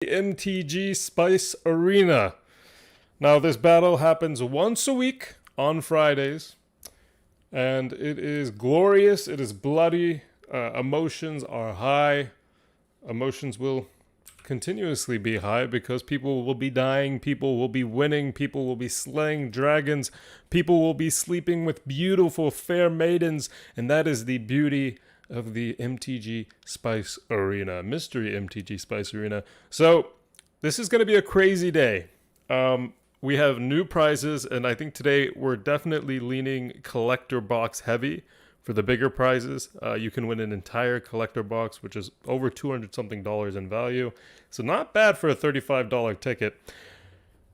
MTG Spice Arena. Now, this battle happens once a week on Fridays, and it is glorious. It is bloody. Emotions are high. Emotions will continuously be high because people will be dying, people will be winning, people will be slaying dragons, people will be sleeping with beautiful, fair maidens, and that is the beauty of the MTG Spice Arena, Mystery MTG Spice Arena. So, this is going to be a crazy day. We have new prizes, and I think today we're definitely leaning collector box heavy for the bigger prizes. You can win an entire collector box, which is over $200 something in value. So not bad for a $35 ticket.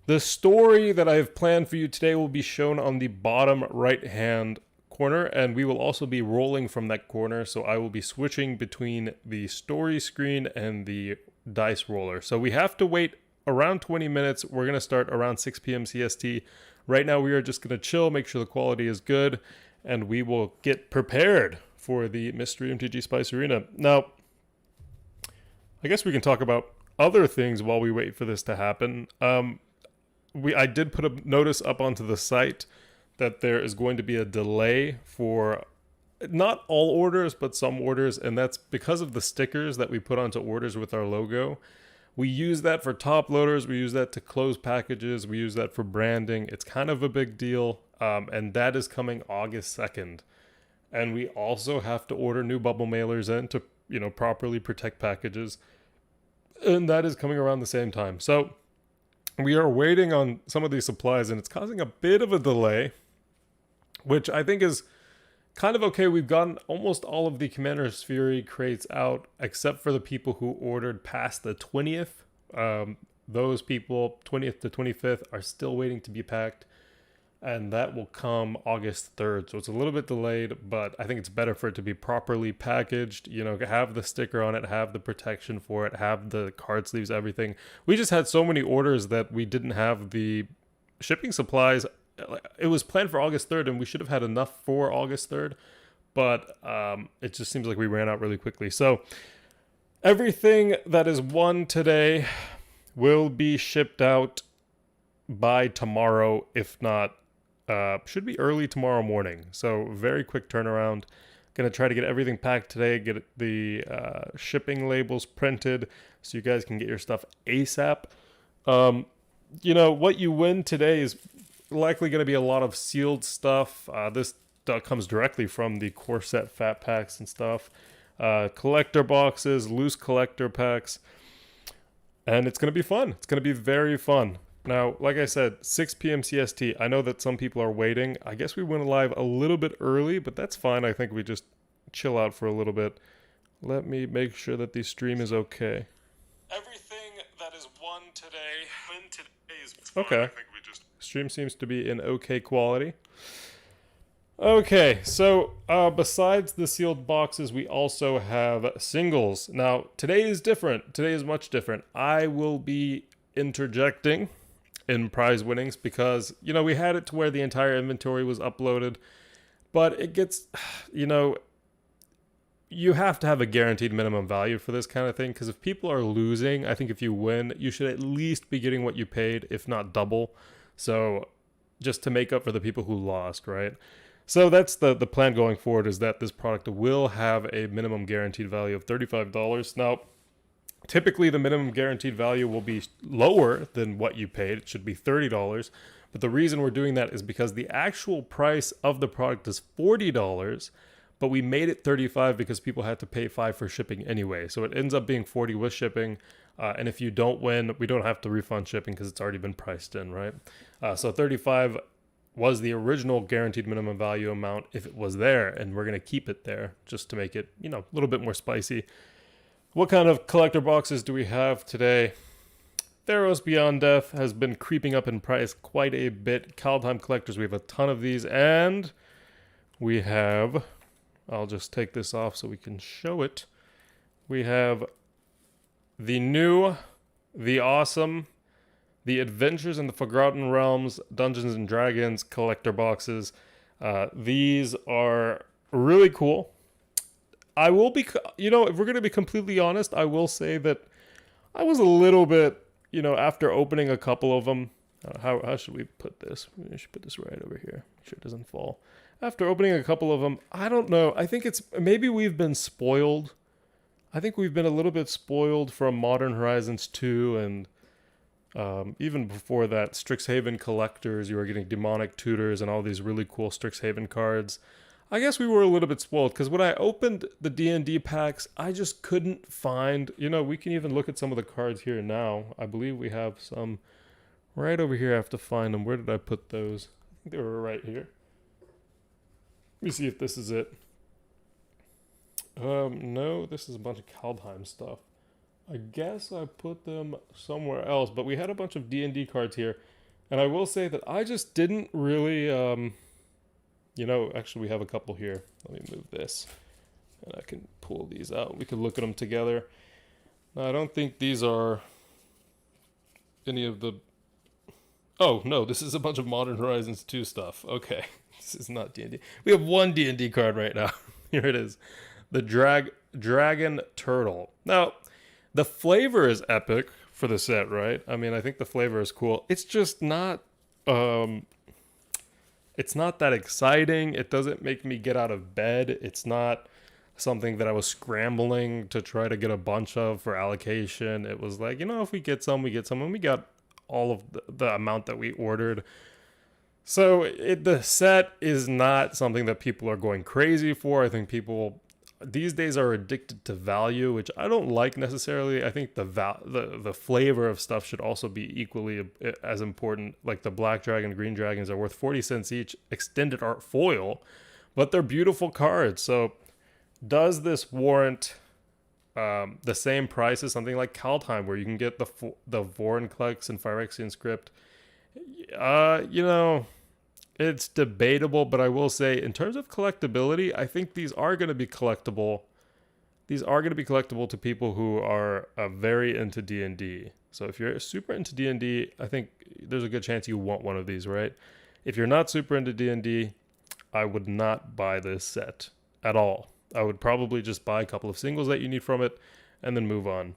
The story that I have planned for you today will be shown on the bottom right-hand corner, and we will also be rolling from that corner. So I will be switching between the story screen and the dice roller. So we have to wait around 20 minutes. We're going to start around 6 p.m. CST. Right now we are just going to chill, make sure the quality is good, and we will get prepared for the Mystery MTG Spice Arena. Now, I guess we can talk about other things while we wait for this to happen. I did put a notice up onto the site that there is going to be a delay for not all orders, but some orders, and that's because of the stickers that we put onto orders with our logo. We use that for top loaders, we use that to close packages, we use that for branding. It's kind of a big deal, and that is coming August 2nd. And we also have to order new bubble mailers in to, properly protect packages. And that is coming around the same time. So we are waiting on some of these supplies, and it's causing a bit of a delay, which I think is kind of okay. We've gotten almost all of the Commander's Fury crates out, except for the people who ordered past the 20th. Those people, 20th to 25th, are still waiting to be packed, and that will come August 3rd. So it's a little bit delayed, but I think it's better for it to be properly packaged, have the sticker on it, have the protection for it, have the card sleeves, everything. We just had so many orders that we didn't have the shipping supplies. It was planned for August 3rd, and we should have had enough for August 3rd, but it just seems like we ran out really quickly. So everything that is won today will be shipped out by tomorrow, if not, should be early tomorrow morning. So very quick turnaround. Gonna try to get everything packed today, get the shipping labels printed so you guys can get your stuff ASAP. What you win today is likely going to be a lot of sealed stuff. This comes directly from the core set fat packs and stuff. Collector boxes, loose collector packs. And it's going to be fun. It's going to be very fun. Now, like I said, 6 p.m. CST. I know that some people are waiting. I guess we went live a little bit early, but that's fine. I think we just chill out for a little bit. Let me make sure that the stream is okay. Everything that is won today is fine. Okay. I think we just... Stream seems to be in okay quality. Okay, so besides the sealed boxes, we also have singles. Now, today is different. Today is much different. I will be interjecting in prize winnings because, we had it to where the entire inventory was uploaded, but it gets, you have to have a guaranteed minimum value for this kind of thing, because if people are losing, I think if you win, you should at least be getting what you paid, if not double. So just to make up for the people who lost, right? So that's the plan going forward, is that this product will have a minimum guaranteed value of $35. Now, typically the minimum guaranteed value will be lower than what you paid. It should be $30. But the reason we're doing that is because the actual price of the product is $40, but we made it $35 because people had to pay $5 for shipping anyway. So it ends up being $40 with shipping. And if you don't win, we don't have to refund shipping because it's already been priced in, right? So $35 was the original guaranteed minimum value amount if it was there, and we're going to keep it there just to make it, a little bit more spicy. What kind of collector boxes do we have today? Theros Beyond Death has been creeping up in price quite a bit. Kaldheim collectors, we have a ton of these, and we have, I'll just take this off so we can show it. We have the new, the awesome, the Adventures in the Forgotten Realms, Dungeons and Dragons collector boxes. These are really cool. I will be, if we're going to be completely honest, I will say that I was a little bit, after opening a couple of them. How should we put this? We should put this right over here. Make sure it doesn't fall. After opening a couple of them, I don't know. I think maybe we've been spoiled. I think we've been a little bit spoiled from Modern Horizons 2 and even before that, Strixhaven collectors. You were getting demonic tutors and all these really cool Strixhaven cards. I guess we were a little bit spoiled because when I opened the D&D packs, I just couldn't find, we can even look at some of the cards here now. I believe we have some right over here. I have to find them. Where did I put those? I think they were right here. Let me see if this is it. No, this is a bunch of Kaldheim stuff. I guess I put them somewhere else, but we had a bunch of D&D cards here. And I will say that I just didn't really, actually we have a couple here. Let me move this and I can pull these out. We can look at them together. Now, I don't think these are any of the... Oh, no, this is a bunch of Modern Horizons 2 stuff. Okay, this is not D&D. We have one D&D card right now. Here it is. The Dragon Turtle. Now, the flavor is epic for the set, right? I mean, I think the flavor is cool. It's just not... it's not that exciting. It doesn't make me get out of bed. It's not something that I was scrambling to try to get a bunch of for allocation. It was like, if we get some, we get some. And we got all of the amount that we ordered. So the set is not something that people are going crazy for. I think people these days are addicted to value, which I don't like necessarily. I think the flavor of stuff should also be equally as important. Like the Black Dragon, Green Dragons are worth 40 cents each, extended art foil, but they're beautiful cards. So does this warrant the same price as something like Kaldheim, where you can get the Vorinclex and Phyrexian script? It's debatable, but I will say in terms of collectability, I think these are going to be collectible. These are going to be collectible to people who are very into D&D. So if you're super into D&D, I think there's a good chance you want one of these, right? If you're not super into D&D, I would not buy this set at all. I would probably just buy a couple of singles that you need from it and then move on.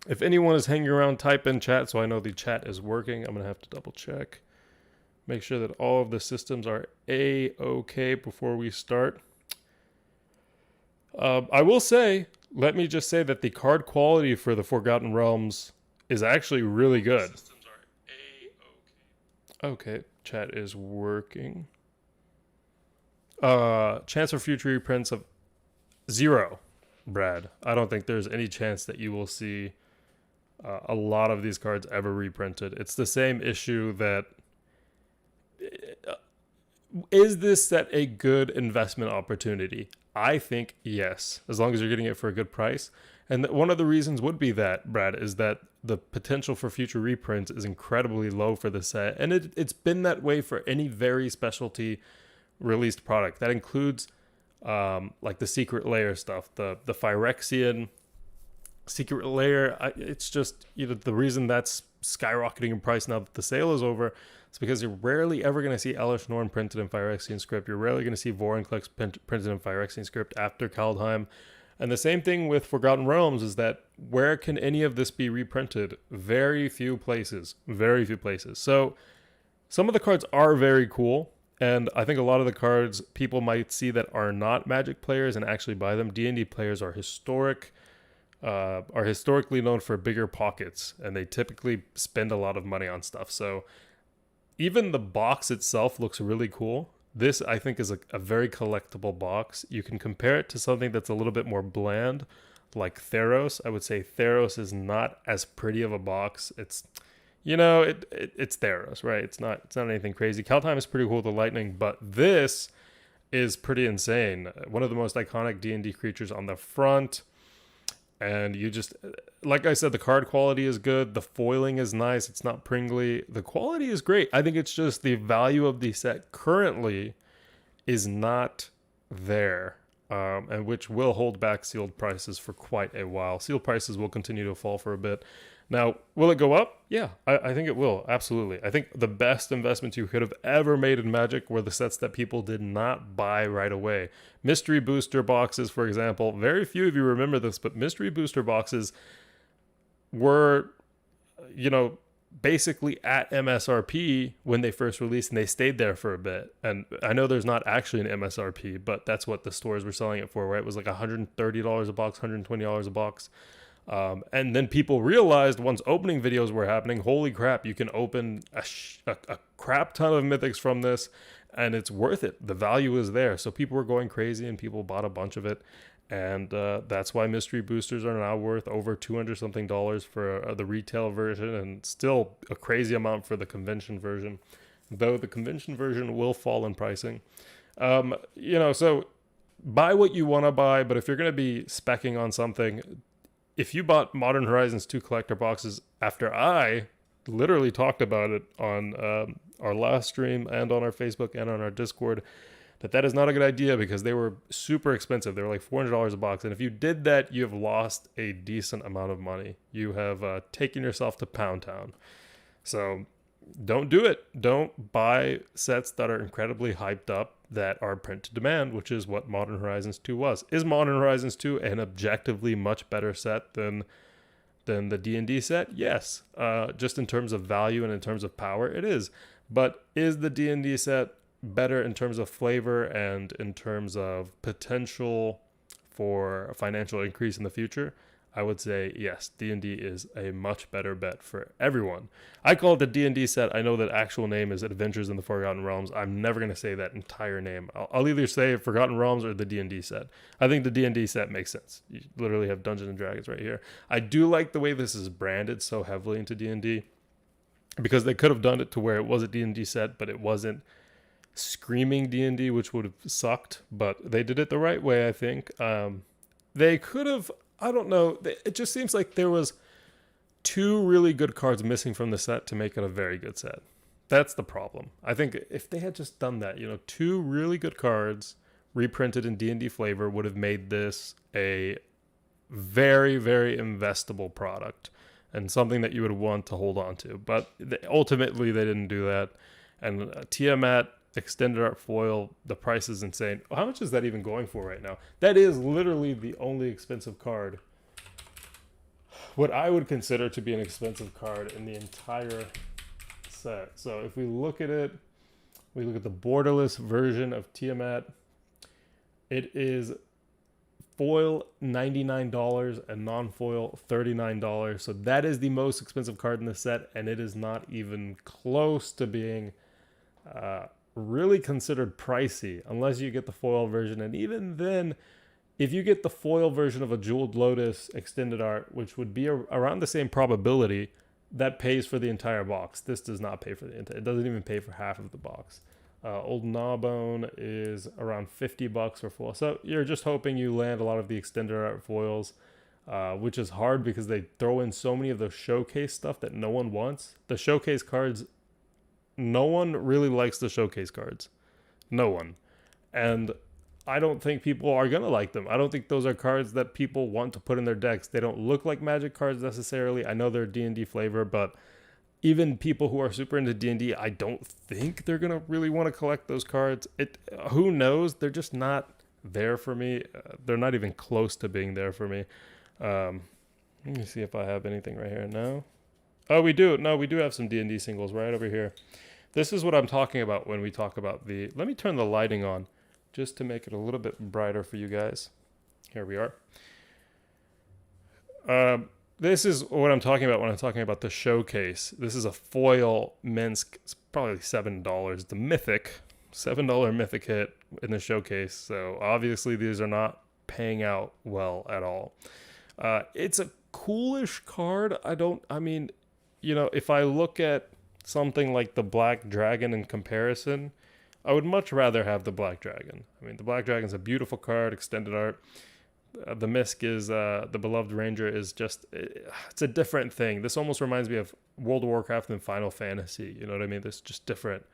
If anyone is hanging around, type in chat so I know the chat is working. I'm going to have to double check. Make sure that all of the systems are A-OK before we start. I will say, let me just say that the card quality for the Forgotten Realms is actually really good. Systems are A-OK. Okay, chat is working. Chance for future reprints of 0, Brad. I don't think there's any chance that you will see a lot of these cards ever reprinted. It's the same issue that... Is this set a good investment opportunity? I think yes, as long as you're getting it for a good price. And one of the reasons would be that, Brad, is that the potential for future reprints is incredibly low for the set. And it's been that way for any very specialty released product. That includes like the Secret Lair stuff, the Phyrexian Secret Lair. It's just the reason that's skyrocketing in price now that the sale is over. It's because you're rarely ever going to see Elesh Norn printed in Phyrexian script. You're rarely going to see Vorinclex printed in Phyrexian script after Kaldheim. And the same thing with Forgotten Realms is that where can any of this be reprinted? Very few places. Very few places. So some of the cards are very cool. And I think a lot of the cards people might see that are not Magic players and actually buy them. D&D players are historically known for bigger pockets. And they typically spend a lot of money on stuff. So even the box itself looks really cool. This, I think, is a very collectible box. You can compare it to something that's a little bit more bland, like Theros. I would say Theros is not as pretty of a box. It's, it's Theros, right? It's not anything crazy. Kaldheim is pretty cool with the lightning, but this is pretty insane. One of the most iconic D&D creatures on the front. And you just, like I said, the card quality is good. The foiling is nice. It's not pringly. The quality is great. I think it's just the value of the set currently is not there, and which will hold back sealed prices for quite a while. Sealed prices will continue to fall for a bit. Now, will it go up? Yeah, I think it will. Absolutely. I think the best investments you could have ever made in Magic were the sets that people did not buy right away. Mystery booster boxes, for example. Very few of you remember this, but mystery booster boxes were, you know, basically at MSRP when they first released, and they stayed there for a bit. And I know there's not actually an MSRP, but that's what the stores were selling it for, right? It was like $130 a box, $120 a box. And then people realized once opening videos were happening, holy crap, you can open a crap ton of mythics from this, and it's worth it. The value is there. So people were going crazy, and people bought a bunch of it. And that's why mystery boosters are now worth over $200 something for the retail version, and still a crazy amount for the convention version, though the convention version will fall in pricing. So buy what you want to buy, but if you're going to be speccing on something, if you bought Modern Horizons 2 collector boxes after I literally talked about it on our last stream and on our Facebook and on our Discord, that is not a good idea because they were super expensive. They were like $400 a box. And if you did that, you have lost a decent amount of money. You have taken yourself to Pound Town. So don't do it. Don't buy sets that are incredibly hyped up that are print to demand, which is what Modern Horizons 2 was. Is Modern Horizons 2 an objectively much better set than the D&D set? Yes. Just in terms of value and in terms of power, it is. But is the D&D set better in terms of flavor and in terms of potential for a financial increase in the future? I would say yes, D&D is a much better bet for everyone. I call it the D&D set. I know that actual name is Adventures in the Forgotten Realms. I'm never going to say that entire name. I'll either say Forgotten Realms or the D&D set. I think the D&D set makes sense. You literally have Dungeons and Dragons right here. I do like the way this is branded so heavily into D&D, because they could have done it to where it was a D&D set, but it wasn't screaming D&D, which would have sucked, but they did it the right way, I think. They could have, I don't know, it just seems like there was 2 really good cards missing from the set to make it a very good set. That's the problem. I think if they had just done that, 2 really good cards reprinted in D&D flavor would have made this a very, very investable product and something that you would want to hold on to. But ultimately, they didn't do that. And Tiamat extended art foil, the price is insane. How much is that even going for right now? That is literally the only expensive card, what I would consider to be an expensive card in the entire set. So if we look at it, we look at the borderless version of Tiamat, it is foil $99 and non-foil $39. So that is the most expensive card in the set, and it is not even close to being really considered pricey unless you get the foil version. And even then, if you get the foil version of a Jeweled Lotus extended art, which would be around the same probability, that pays for the entire box. This does not pay for the entire, it doesn't even pay for half of the box. Old Gnawbone is around $50 for foil. So you're just hoping you land a lot of the extended art foils, which is hard because they throw in so many of the showcase stuff that no one wants. The showcase cards, no one really likes the showcase cards. No one. And I don't think people are going to like them. I don't think those are cards that people want to put in their decks. They don't look like Magic cards necessarily. I know they're D&D flavor, but even people who are super into D&D, I don't think they're going to really want to collect those cards. Who knows? They're just not there for me. They're not even close to being there for me. Let me see if I have anything right here. No? Oh, we do. No, we do have some D&D singles right over here. This is what I'm talking about when we talk about the... Let me turn the lighting on just to make it a little bit brighter for you guys. Here we are. This is what I'm talking about when I'm talking about the showcase. This is a foil Minsk. It's probably $7. The Mythic. $7 Mythic hit in the showcase. So obviously these are not paying out well at all. It's a coolish card. If I look at something like the Black Dragon in comparison, I would much rather have the Black Dragon. I mean, the Black Dragon's a beautiful card, extended art. The Misk is, the Beloved Ranger is just, it's a different thing. This almost reminds me of World of Warcraft and Final Fantasy. You know what I mean? There's just different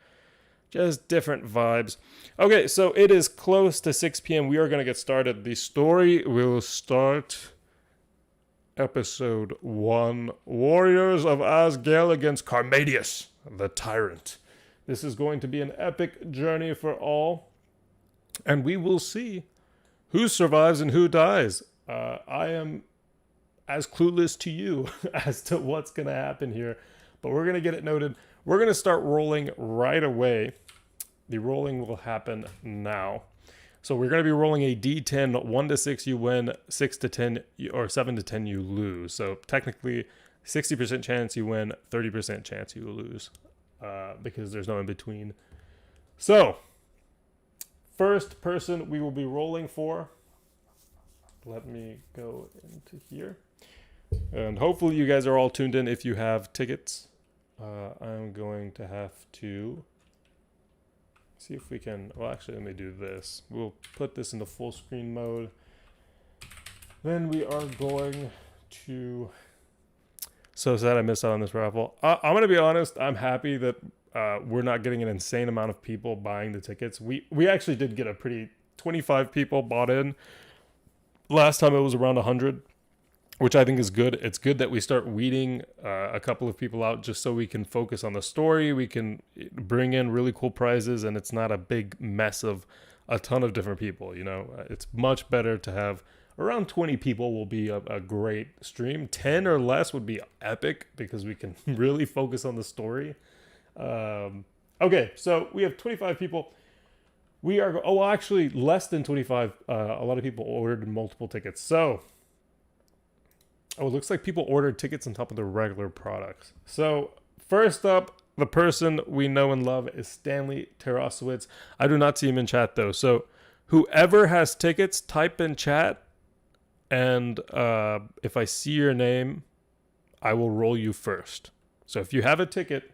vibes. Okay, so it is close to 6 p.m. We are going to get started. The story will start Episode 1, Warriors of Azgael against Karmadius, the Tyrant. This is going to be an epic journey for all, and we will see who survives and who dies. I am as clueless to you as to what's going to happen here. But we're going to get it noted. We're going to start rolling right away. The rolling will happen now. So we're going to be rolling a D10. 1 to 6 you win, 6 to 10 or 7 to 10 you lose. So technically 60% chance you win, 30% chance you lose, because there's no in between. So first person we will be rolling for. Let me go into here. And hopefully you guys are all tuned in if you have tickets. I'm going to have to see if we can, well, actually, let me do this. We'll put this into full screen mode. Then we are going to, so sad I missed out on this raffle. I'm going to be honest, I'm happy that we're not getting an insane amount of people buying the tickets. We actually did get a pretty, 25 people bought in. Last time it was around 100. Which I think is good. It's good that we start weeding a couple of people out just so we can focus on the story. We can bring in really cool prizes, and it's not a big mess of a ton of different people. You know, it's much better to have around 20 people will be a great stream. 10 or less would be epic because we can really focus on the story. Okay, so we have 25 people. We are, oh, well, actually less than 25. A lot of people ordered multiple tickets. So, oh, it looks like people ordered tickets on top of their regular products. So first up, the person we know and love is Stanley Switz. I do not see him in chat though. So whoever has tickets, type in chat. And if I see your name, I will roll you first. So if you have a ticket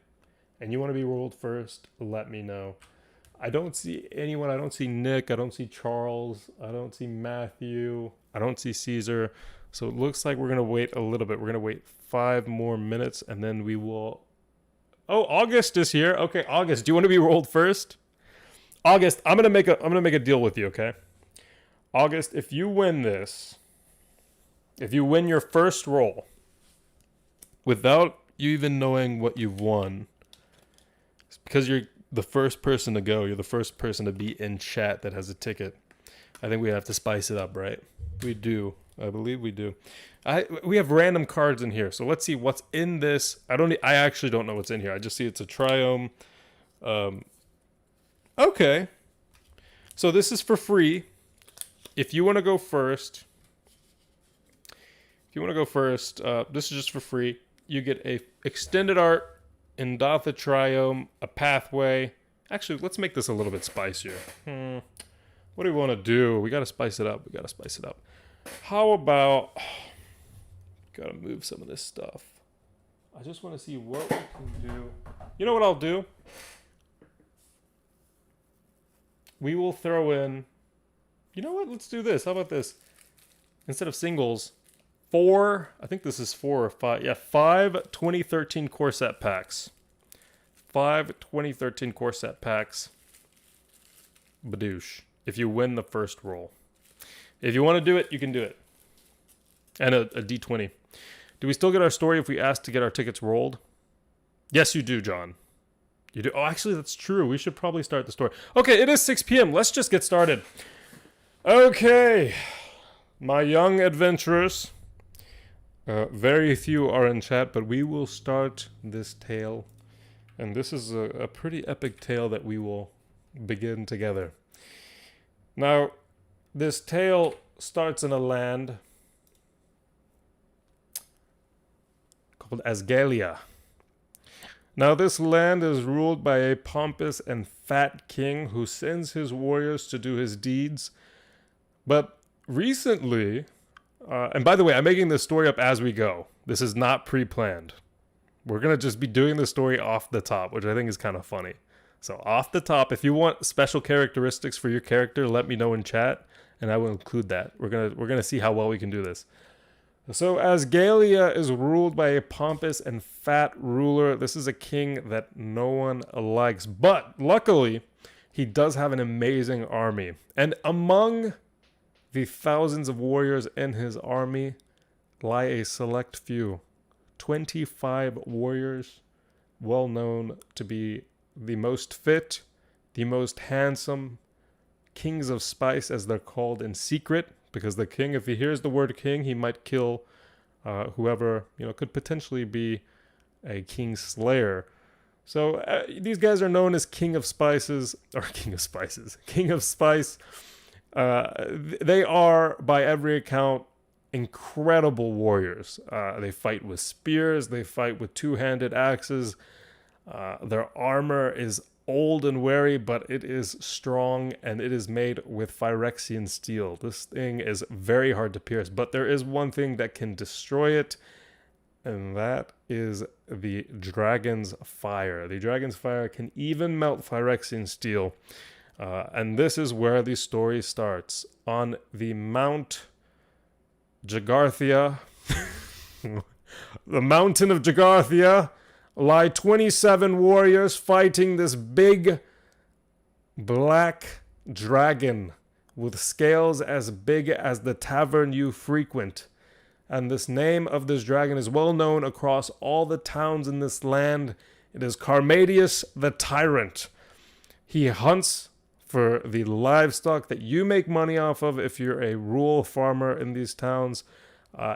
and you want to be rolled first, let me know. I don't see anyone. I don't see Nick. I don't see Charles. I don't see Matthew. I don't see Cesar. So it looks like we're going to wait a little bit. We're going to wait 5 more minutes and then we will... Oh, August is here. Okay, August, do you want to be rolled first? August, I'm going to make a deal with you, okay? August, if you win this, if you win your first roll without you even knowing what you've won, it's because you're the first person to go, you're the first person to be in chat that has a ticket. I think we have to spice it up, right? We do. I believe we do. We have random cards in here, so let's see what's in this. I actually don't know what's in here. I just see it's a triome. Okay. So this is for free. If you want to go first, this is just for free. You get a extended art in Dotha triome, a pathway. Actually, let's make this a little bit spicier. What do we want to do? We got to spice it up. How about... Gotta move some of this stuff. I just want to see what we can do. You know what I'll do? We will throw in... You know what? Let's do this. How about this? Instead of singles, 4... I think this is 4 or 5. Yeah, 5 2013 core set packs. 5 2013 core set packs. Badoosh. If you win the first roll. If you want to do it, you can do it. And a D20. Do we still get our story if we ask to get our tickets rolled? Yes, you do, John. You do. Oh, actually, that's true. We should probably start the story. Okay, it is 6 p.m. Let's just get started. Okay. My young adventurers. Very few are in chat, but we will start this tale. And this is a pretty epic tale that we will begin together. Now, this tale starts in a land called Azgaelia. Now, this land is ruled by a pompous and fat king who sends his warriors to do his deeds. But recently, and by the way, I'm making this story up as we go. This is not pre-planned. We're going to just be doing the story off the top, which I think is kind of funny. So off the top, if you want special characteristics for your character, let me know in chat, and I will include that. We're gonna see how well we can do this. So Azgaelia is ruled by a pompous and fat ruler. This is a king that no one likes, but luckily, he does have an amazing army. And among the thousands of warriors in his army lie a select few. 25 warriors, well known to be the most fit, the most handsome, kings of spice as they're called in secret, because the king, if he hears the word king, he might kill whoever could potentially be a king slayer. So these guys are known as King of Spices, or King of Spices, King of Spice. They are, by every account, incredible warriors. They fight with spears, they fight with two-handed axes. Their armor is old and weary, but it is strong, and it is made with Phyrexian steel. This thing is very hard to pierce, but there is one thing that can destroy it, and that is the dragon's fire. The dragon's fire can even melt Phyrexian steel. And this is where the story starts. On the Mount Jagarthia, the mountain of Jagarthia, lie 27 warriors fighting this big black dragon with scales as big as the tavern you frequent. And this name of this dragon is well known across all the towns in this land. It is Karmadius the Tyrant. He hunts for the livestock that you make money off of if you're a rural farmer in these towns.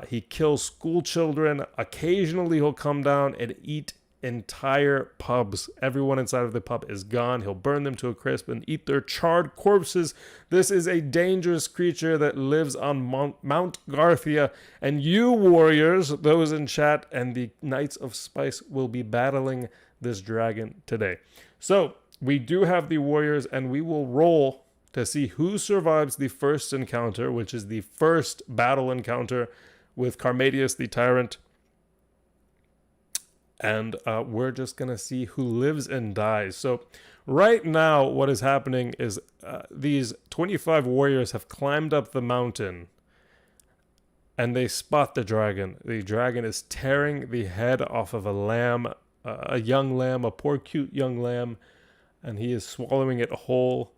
He kills school children. Occasionally he'll come down and eat entire pubs. Everyone inside of the pub is gone. He'll burn them to a crisp and eat their charred corpses. This is a dangerous creature that lives on Mount Garthia, and you warriors, those in chat, and the Knights of Spice will be battling this dragon today. So we do have the warriors, and we will roll to see who survives the first encounter, which is the first battle encounter with Karmadius the Tyrant. And we're just going to see who lives and dies. So right now, what is happening is these 25 warriors have climbed up the mountain and they spot the dragon. The dragon is tearing the head off of a lamb, a young lamb, a poor cute young lamb, and he is swallowing it whole.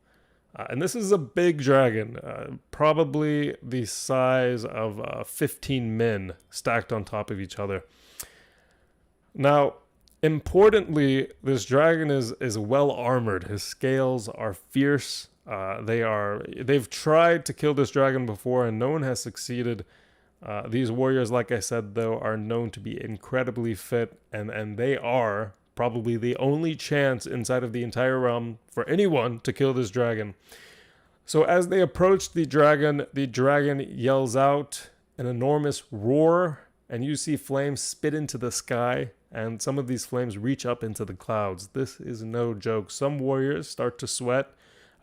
And this is a big dragon, probably the size of 15 men stacked on top of each other. Now, importantly, this dragon is well armored. His scales are fierce. They've tried to kill this dragon before, and no one has succeeded. These warriors, like I said, though, are known to be incredibly fit, and they are probably the only chance inside of the entire realm for anyone to kill this dragon. So as they approach the dragon yells out an enormous roar, and you see flames spit into the sky, and some of these flames reach up into the clouds. This is no joke. Some warriors start to sweat.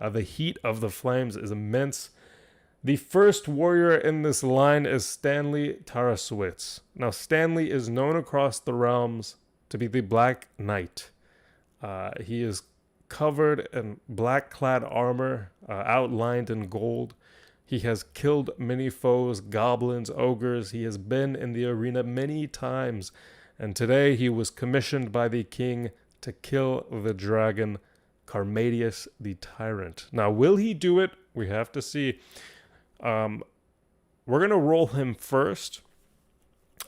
The heat of the flames is immense. The first warrior in this line is Stanley Switz. Now, Stanley is known across the realms to be the Black Knight. He is covered in black-clad armor, outlined in gold. He has killed many foes, goblins, ogres. He has been in the arena many times. And today he was commissioned by the king to kill the dragon, Karmadius the Tyrant. Now, will he do it? We have to see. We're going to roll him first.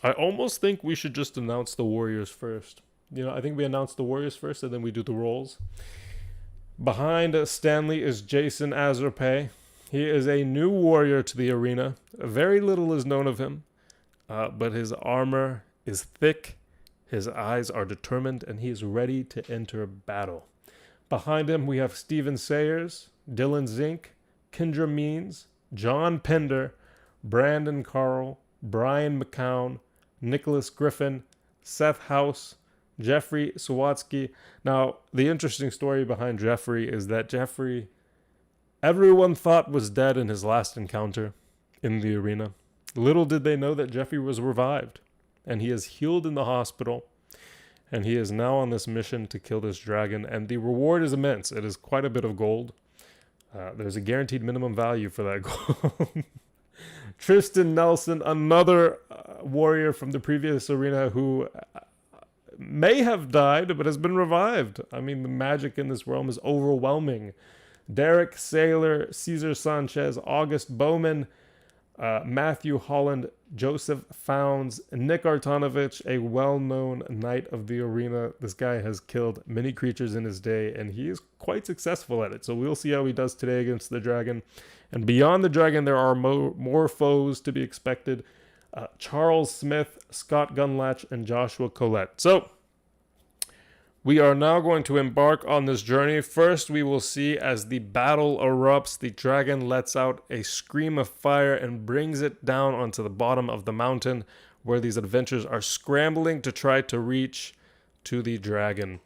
I almost think we should just announce the warriors first. I think we announce the warriors first and then we do the rolls. Behind Stanley is Jason Azarpe. He is a new warrior to the arena. Very little is known of him, but his armor is thick, his eyes are determined, and he is ready to enter battle. Behind him, we have Steven Sayers, Dylan Zink, Kendra Means, John Pender, Brandon Carl, Brian McCown, Nicholas Griffin, Seth House, Jeffrey Sawatsky. Now, the interesting story behind Jeffrey is that Jeffrey, everyone thought was dead in his last encounter in the arena. Little did they know that Jeffrey was revived, and he is healed in the hospital, and he is now on this mission to kill this dragon, and the reward is immense. It is quite a bit of gold. There's a guaranteed minimum value for that gold. Tristan Nelson, another warrior from the previous arena who may have died, but has been revived. I mean, the magic in this realm is overwhelming. Derek Saylor, Cesar Sanchez, August Bowman, Matthew Holland, Joseph Founds, Nick Artanovich, a well-known knight of the arena. This guy has killed many creatures in his day, and he is quite successful at it. So we'll see how he does today against the dragon. And beyond the dragon, there are more foes to be expected. Charles Smith, Scott Gunlatch, and Joshua Collette. So, we are now going to embark on this journey. First, we will see as the battle erupts, the dragon lets out a scream of fire and brings it down onto the bottom of the mountain where these adventurers are scrambling to try to reach to the dragon.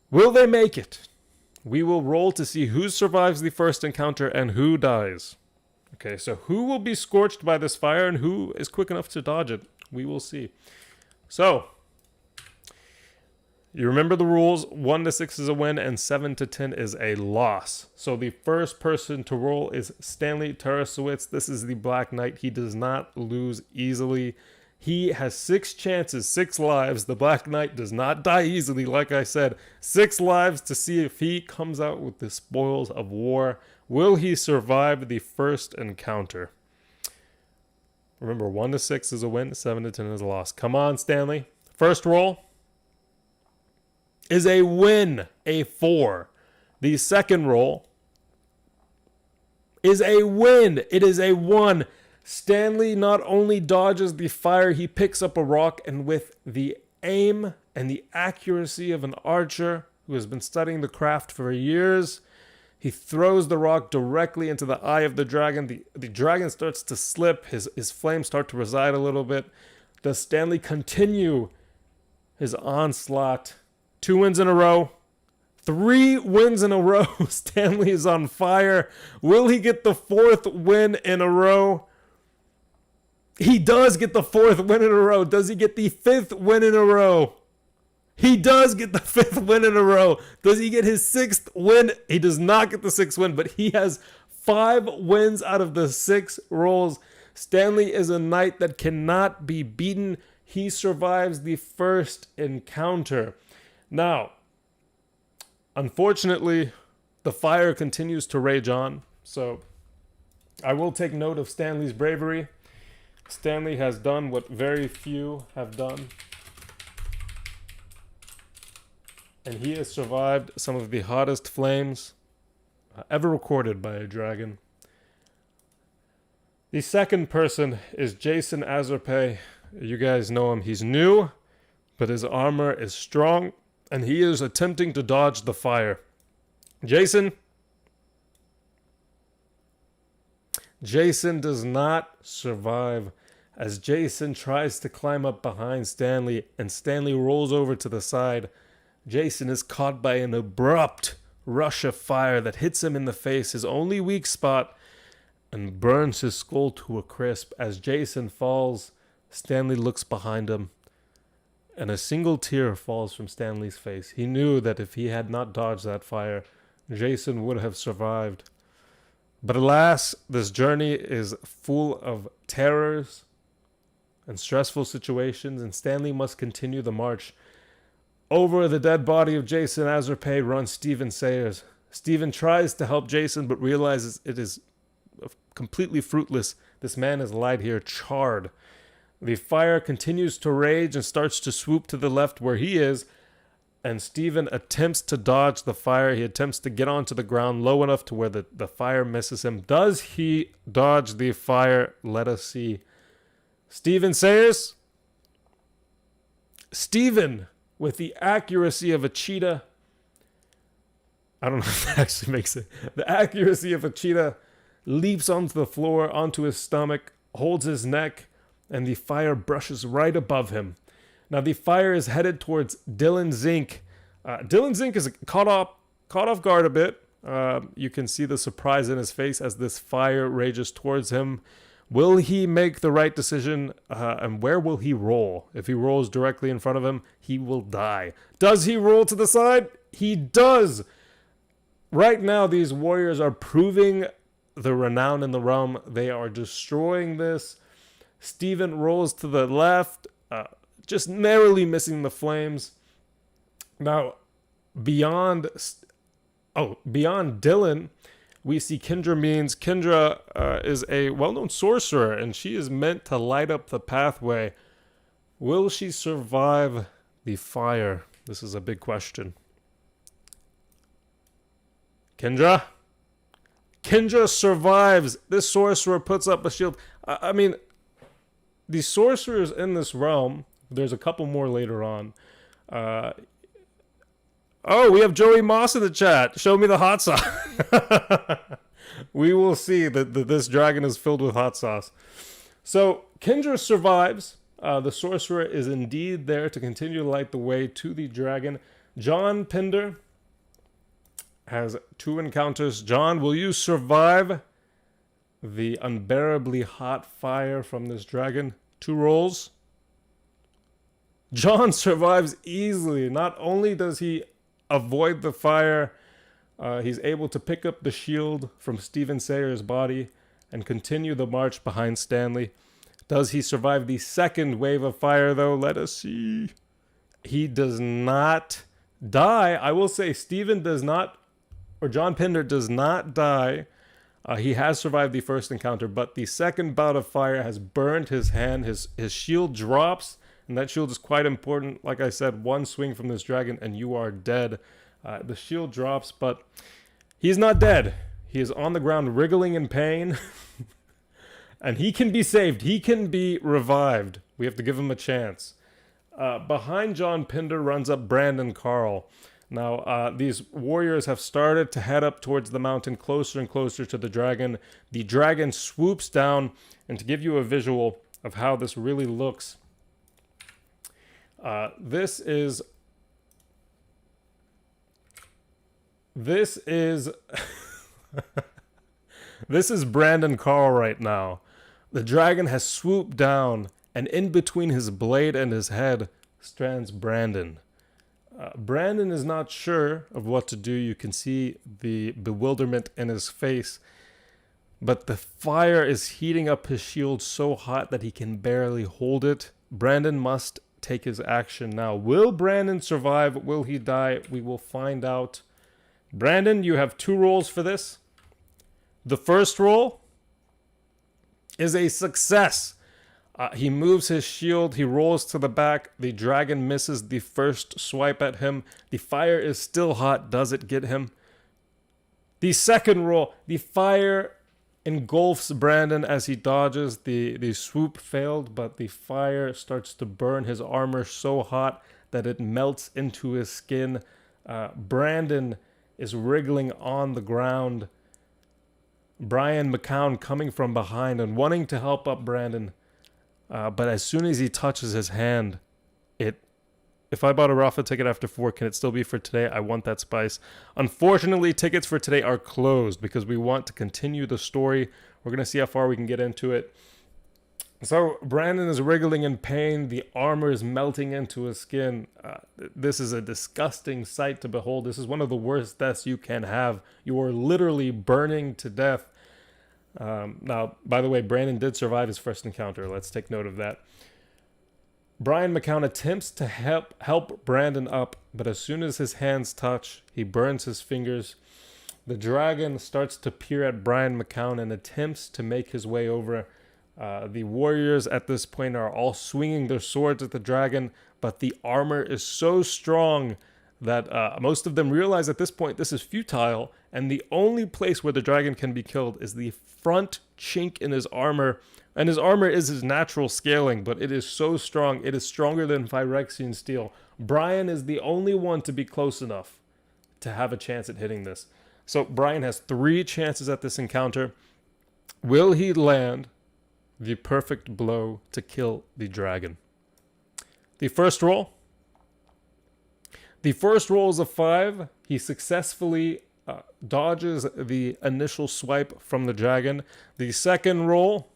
Will they make it? We will roll to see who survives the first encounter and who dies. Okay, so who will be scorched by this fire and who is quick enough to dodge it? We will see. So, you remember the rules. 1 to 6 is a win and 7 to 10 is a loss. So the first person to roll is Stanley Switz. This is the Black Knight. He does not lose easily. He has 6 chances, 6 lives. The Black Knight does not die easily, like I said. 6 lives to see if he comes out with the spoils of war. Will he survive the first encounter? Remember, 1 to 6 is a win, 7 to 10 is a loss. Come on, Stanley. First roll is a win, a 4. The second roll is a win. It is a 1. Stanley not only dodges the fire, he picks up a rock, and with the aim and the accuracy of an archer who has been studying the craft for years, he throws the rock directly into the eye of the dragon. The dragon starts to slip. His flames start to reside a little bit. Does Stanley continue his onslaught? 2 wins in a row. 3 wins in a row. Stanley is on fire. Will he get the 4th win in a row? He does get the 4th win in a row. Does he get the 5th win in a row? He does get the 5th win in a row. Does he get his 6th win? He does not get the 6th win, but he has 5 wins out of the 6 rolls. Stanley is a knight that cannot be beaten. He survives the first encounter. Now, unfortunately, the fire continues to rage on, so I will take note of Stanley's bravery. Stanley has done what very few have done, and he has survived some of the hottest flames ever recorded by a dragon. The second person is Jason Azarpe. You guys know him. He's new, but his armor is strong, and he is attempting to dodge the fire. Jason does not survive as Jason tries to climb up behind Stanley, and Stanley rolls over to the side. Jason is caught by an abrupt rush of fire that hits him in the face, his only weak spot, and burns his skull to a crisp. As Jason falls, Stanley looks behind him, and a single tear falls from Stanley's face. He knew that if he had not dodged that fire, Jason would have survived. But alas, this journey is full of terrors and stressful situations, and Stanley must continue the march. Over the dead body of Jason Azarpe runs Stephen Sayers. Stephen tries to help Jason, but realizes it is completely fruitless. This man is lied here charred. The fire continues to rage and starts to swoop to the left where he is, and Stephen attempts to dodge the fire. He attempts to get onto the ground low enough to where the fire misses him. Does he dodge the fire? Let us see. Stephen Sayers. Stephen, with the accuracy of a cheetah. I don't know if that actually makes it. The accuracy of a cheetah leaps onto the floor, onto his stomach, holds his neck, and the fire brushes right above him. Now the fire is headed towards Dylan Zink. Dylan Zink is caught off guard a bit. You can see the surprise in his face as this fire rages towards him. Will he make the right decision? And where will he roll? If he rolls directly in front of him, he will die. Does he roll to the side? He does. Right now, these warriors are proving the renown in the realm. They are destroying this. Stephen rolls to the left, just narrowly missing the flames. Now, beyond Dylan, we see Kendra Means. Kendra is a well-known sorcerer, and she is meant to light up the pathway. Will she survive the fire? This is a big question. Kendra survives. This sorcerer puts up a shield. I mean, the sorcerers in this realm, there's a couple more later on. Oh, we have Joey Moss in the chat. Show me the hot sauce. We will see that this dragon is filled with hot sauce. So Kindra survives. The sorcerer is indeed there to continue to light the way to the dragon. John Pinder has 2 encounters. John, will you survive the unbearably hot fire from this dragon? 2 rolls. John survives easily. Not only does he avoid the fire, he's able to pick up the shield from Steven Sayer's body and continue the march behind Stanley. Does he survive the second wave of fire, though? Let us see. He does not die. I will say Steven does not, or John Pinder does not die. He has survived the first encounter, but the second bout of fire has burned his hand. His shield drops, and that shield is quite important. Like I said, 1 swing from this dragon, and you are dead. The shield drops, but he's not dead. He is on the ground wriggling in pain. And he can be saved. He can be revived. We have to give him a chance. Behind John Pinder runs up Brandon Carl. Now, these warriors have started to head up towards the mountain, closer and closer to the dragon. The dragon swoops down, and to give you a visual of how this really looks, this is this is Brandon Carl right now. The dragon has swooped down, and in between his blade and his head stands Brandon. Brandon is not sure of what to do. You can see the bewilderment in his face. But the fire is heating up his shield so hot that he can barely hold it. Brandon must take his action now. Will Brandon survive? Will he die? We will find out. Brandon, you have 2 rolls for this. The first roll is a success. He moves his shield. He rolls to the back. The dragon misses the first swipe at him. The fire is still hot. Does it get him? The second roll, the fire engulfs Brandon as he dodges. The swoop failed, but the fire starts to burn his armor so hot that it melts into his skin. Brandon is wriggling on the ground. Brian McCown coming from behind and wanting to help up Brandon. But as soon as he touches his hand, if I bought a Rafa ticket after 4, can it still be for today? I want that spice. Unfortunately, tickets for today are closed because we want to continue the story. We're going to see how far we can get into it. So Brandon is wriggling in pain. The armor is melting into his skin. This is a disgusting sight to behold. This is one of the worst deaths you can have. You are literally burning to death. Now, by the way, Brandon did survive his first encounter. Let's take note of that. Brian McCown attempts to help Brandon up, but as soon as his hands touch, he burns his fingers. The dragon starts to peer at Brian McCown and attempts to make his way over. The warriors at this point are all swinging their swords at the dragon, but the armor is so strong that most of them realize at this point this is futile, and the only place where the dragon can be killed is the front chink in his armor. And his armor is his natural scaling, but it is so strong. It is stronger than Phyrexian steel. Brian is the only one to be close enough to have a chance at hitting this. So Brian has 3 chances at this encounter. Will he land the perfect blow to kill the dragon? The first roll. The first roll is a 5. He successfully dodges the initial swipe from the dragon. The second roll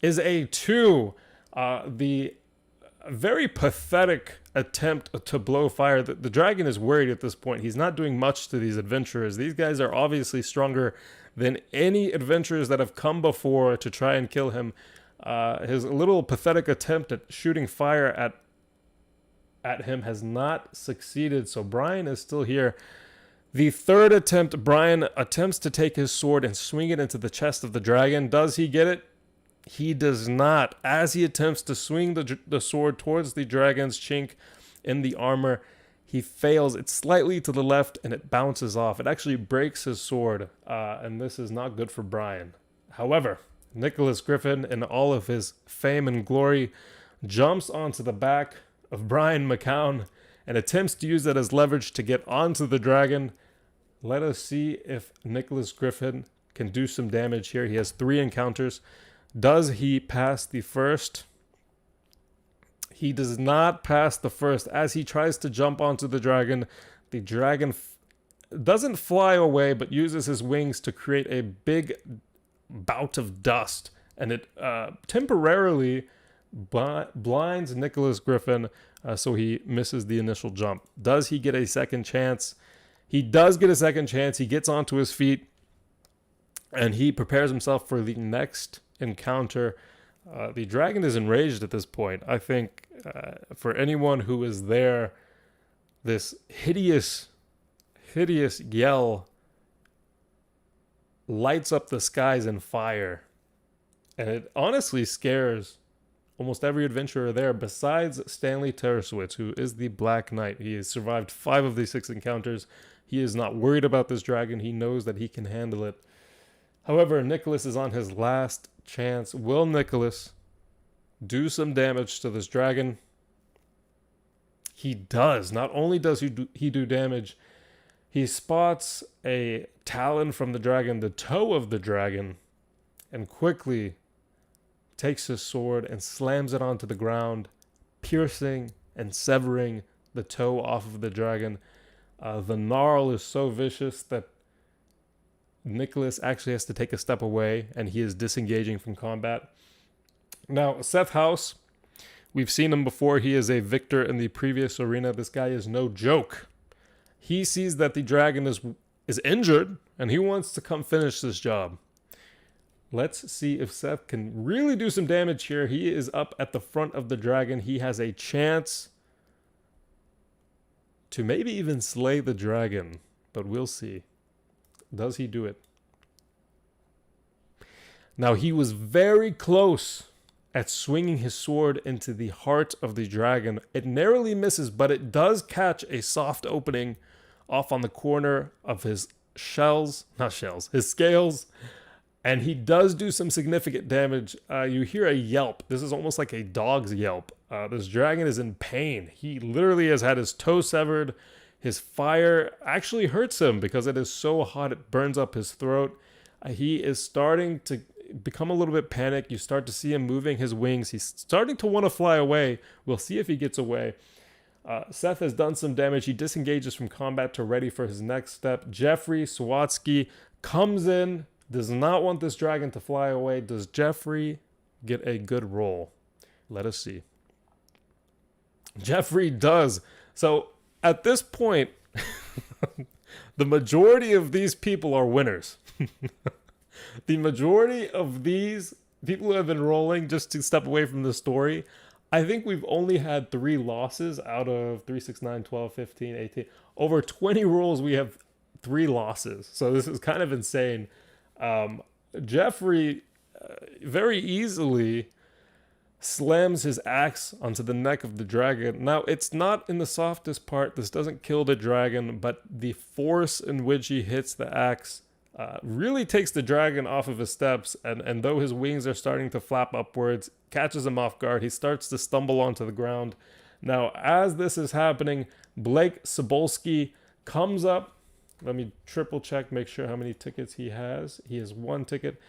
is a 2. The very pathetic attempt to blow fire. The dragon is worried at this point. He's not doing much to these adventurers. These guys are obviously stronger than any adventurers that have come before to try and kill him. His little pathetic attempt at shooting fire at him has not succeeded, so Brian is still here. The third attempt, Brian attempts to take his sword and swing it into the chest of the dragon. Does he get it? He does not. As he attempts to swing the sword towards the dragon's chink in the armor, he fails. It's slightly to the left and it bounces off. It actually breaks his sword, and this is not good for Brian. However, Nicholas Griffin, in all of his fame and glory, jumps onto the back of Brian McCown and attempts to use that as leverage to get onto the dragon. Let us see if Nicholas Griffin can do some damage here. He has 3 encounters. Does he pass the first? He does not pass the first. As he tries to jump onto the dragon doesn't fly away, but uses his wings to create a big bout of dust. And it temporarily blinds Nicholas Griffin, so he misses the initial jump. Does he get a second chance? He does get a second chance. He gets onto his feet, and he prepares himself for the next encounter. The dragon is enraged at this point. I think for anyone who is there, this hideous yell lights up the skies in fire. And it honestly scares almost every adventurer there besides Stanley Switz, who is the Black Knight. He has survived 5 of these 6 encounters. He is not worried about this dragon. He knows that he can handle it. However, Nicholas is on his last chance. Will Nicholas do some damage to this dragon? He does. Not only does he do damage, he spots a talon from the dragon, the toe of the dragon, and quickly takes his sword and slams it onto the ground, piercing and severing the toe off of the dragon. The gnarl is so vicious that Nicholas actually has to take a step away, and he is disengaging from combat. Now, Seth House, we've seen him before. He is a victor in the previous arena. This guy is no joke. He sees that the dragon is injured, and he wants to come finish this job. Let's see if Seth can really do some damage here. He is up at the front of the dragon. He has a chance to maybe even slay the dragon, but we'll see. Does he do it? Now, he was very close at swinging his sword into the heart of the dragon. It narrowly misses, but it does catch a soft opening off on the corner of his scales. And he does do some significant damage. You hear a yelp. This is almost like a dog's yelp. This dragon is in pain. He literally has had his toe severed. His fire actually hurts him because it is so hot it burns up his throat. He is starting to become a little bit panicked. You start to see him moving his wings. He's starting to want to fly away. We'll see if he gets away. Seth has done some damage. He disengages from combat to ready for his next step. Jeffrey Swatsky comes in, does not want this dragon to fly away. Does Jeffrey get a good roll? Let us see. Jeffrey does. So at this point, the majority of these people are winners. The majority of these people who have been rolling, just to step away from the story, I think we've only had 3 losses out of 3, 6, 9, 12, 15, 18. Over 20 rolls, we have 3 losses. So this is kind of insane. Jeffrey very easily slams his axe onto the neck of the dragon. Now, it's not in the softest part. This doesn't kill the dragon, but the force in which he hits the axe really takes the dragon off of his steps, and though his wings are starting to flap upwards, catches him off guard. He starts to stumble onto the ground. Now, as this is happening, Blake Sobolski comes up. Let me triple check, make sure how many tickets he has. He has 1 ticket.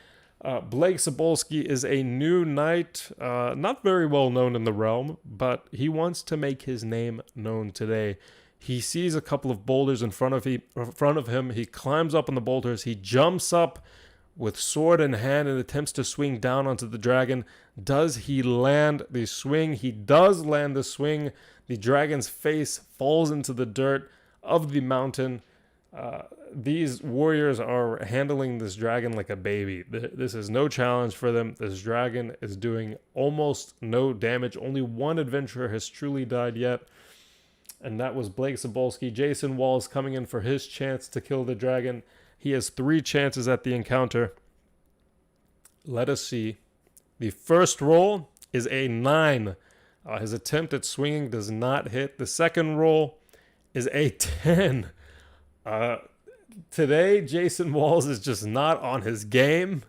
Blake Sobolski is a new knight, not very well known in the realm, but he wants to make his name known today. He sees a couple of boulders in front of him. He climbs up on the boulders. He jumps up with sword in hand and attempts to swing down onto the dragon. Does he land the swing? He does land the swing. The dragon's face falls into the dirt of the mountain. These warriors are handling this dragon like a baby. This is no challenge for them. This dragon is doing almost no damage. Only 1 adventurer has truly died yet, and that was Blake Sobolski. Jason Walls coming in for his chance to kill the dragon. He has 3 chances at the encounter. Let us see. The first roll is a 9. His attempt at swinging does not hit. The second roll is a 10. Today, Jason Walls is just not on his game.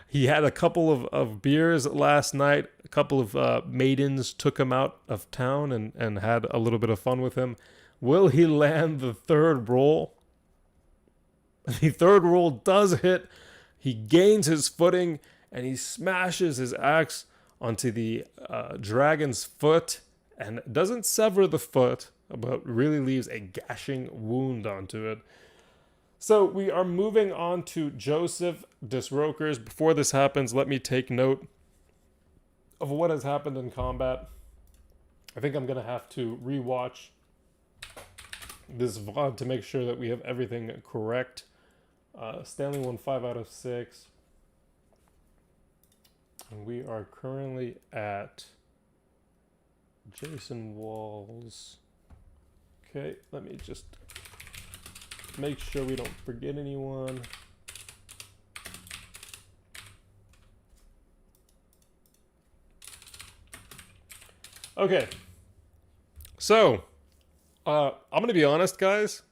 He had a couple of beers last night. A couple of maidens took him out of town and had a little bit of fun with him. Will he land the third roll? The third roll does hit. He gains his footing and he smashes his axe onto the dragon's foot and doesn't sever the foot, but really leaves a gashing wound onto it. So we are moving on to Joseph Disrokers. Before this happens, let me take note of what has happened in combat. I think I'm going to have to rewatch this VOD to make sure that we have everything correct. Stanley won 5 out of 6. And we are currently at Jason Walls. Okay, let me just make sure we don't forget anyone. Okay, so I'm gonna be honest, guys.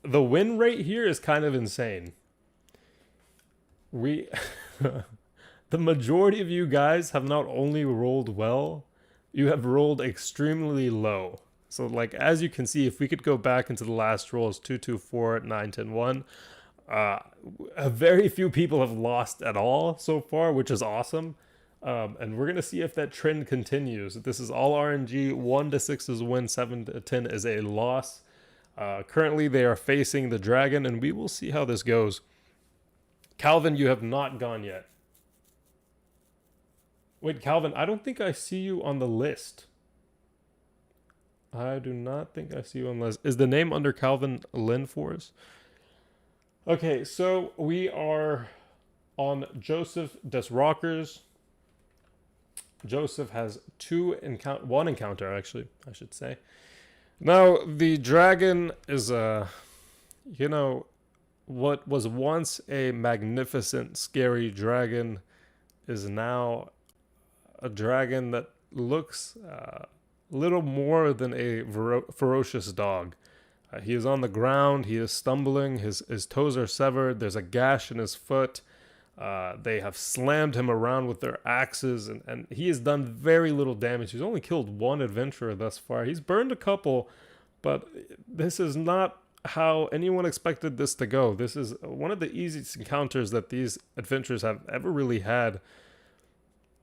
The win rate here is kind of insane. The majority of you guys have not only rolled well, you have rolled extremely low. So, like, as you can see, if we could go back into the last rolls, 2, 2, 4, 9, 10, 1, very few people have lost at all so far, which is awesome. And we're going to see if that trend continues. This is all RNG. 1 to 6 is a win, 7 to 10 is a loss. Currently, they are facing the dragon, and we will see how this goes. Calvin, you have not gone yet. Wait, Calvin, I don't think I see you on the list. I do not think I see you on the list. Is the name under Calvin Linfors? Okay, so we are on Joseph Disrokers. Joseph has one encounter, actually, I should say. Now, the dragon is what was once a magnificent, scary dragon is now a dragon that looks little more than a ferocious dog. He is on the ground. He is stumbling. His toes are severed. There's a gash in his foot. They have slammed him around with their axes, and he has done very little damage. He's only killed one adventurer thus far. He's burned a couple, but this is not how anyone expected this to go. This is one of the easiest encounters that these adventurers have ever really had.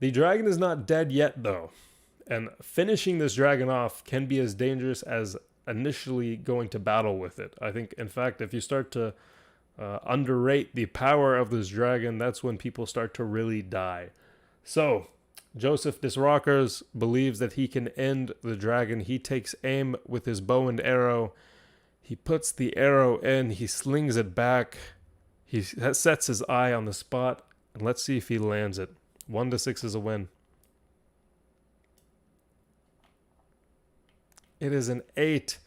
The dragon is not dead yet, though. And finishing this dragon off can be as dangerous as initially going to battle with it. I think, in fact, if you start to underrate the power of this dragon, that's when people start to really die. So, Joseph Disrokers believes that he can end the dragon. He takes aim with his bow and arrow. He puts the arrow in. He slings it back. He sets his eye on the spot. And let's see if he lands it. 1 to 6 is a win. It is an 8.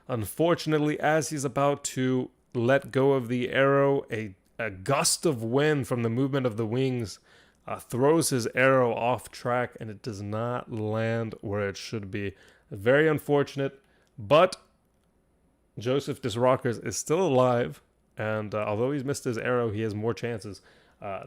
Unfortunately, as he's about to let go of the arrow, a gust of wind from the movement of the wings throws his arrow off track, and it does not land where it should be. Very unfortunate, but Joseph Disrokers is still alive, and although he's missed his arrow, he has more chances.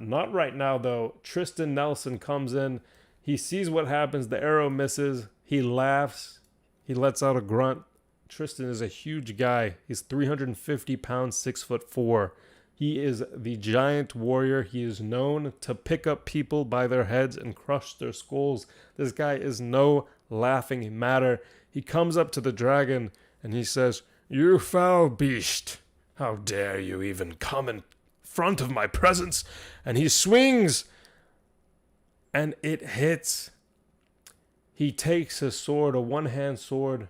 Not right now, though. Tristan Nelson comes in. He sees what happens. The arrow misses. He laughs. He lets out a grunt. Tristan is a huge guy. He's 350 pounds, 6'4". He is the giant warrior. He is known to pick up people by their heads and crush their skulls. This guy is no laughing matter. He comes up to the dragon and he says, "You foul beast, how dare you even come in front of my presence?" And he swings and it hits. He takes his sword, a one-hand sword.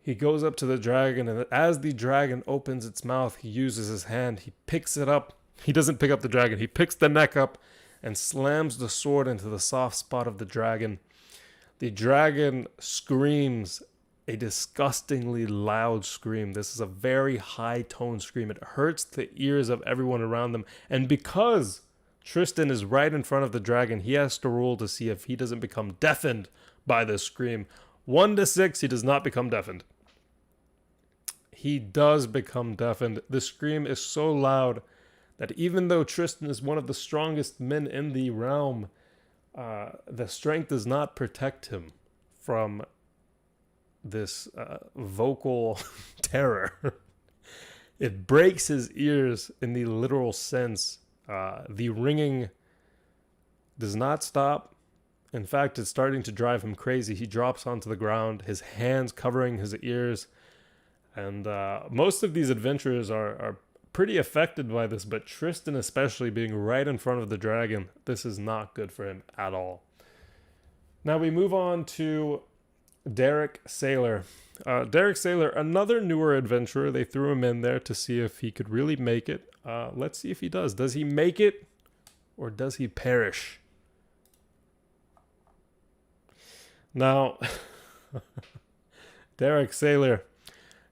He goes up to the dragon, and as the dragon opens its mouth, he uses his hand. He picks it up. He doesn't pick up the dragon. He picks the neck up and slams the sword into the soft spot of the dragon. The dragon screams a disgustingly loud scream. This is a very high-toned scream. It hurts the ears of everyone around them. And because Tristan is right in front of the dragon, he has to roll to see if he doesn't become deafened by this scream. 1 to 6, he does not become deafened. He does become deafened. The scream is so loud that even though Tristan is one of the strongest men in the realm, the strength does not protect him from this vocal terror. It breaks his ears in the literal sense. The ringing does not stop. In fact, it's starting to drive him crazy. He drops onto the ground, his hands covering his ears. And most of these adventurers are pretty affected by this, but Tristan especially being right in front of the dragon, this is not good for him at all. Now we move on to Derek Saylor. Derek Saylor, another newer adventurer. They threw him in there to see if he could really make it. Let's see if he does. Does he make it or does he perish? Now, Derek Saylor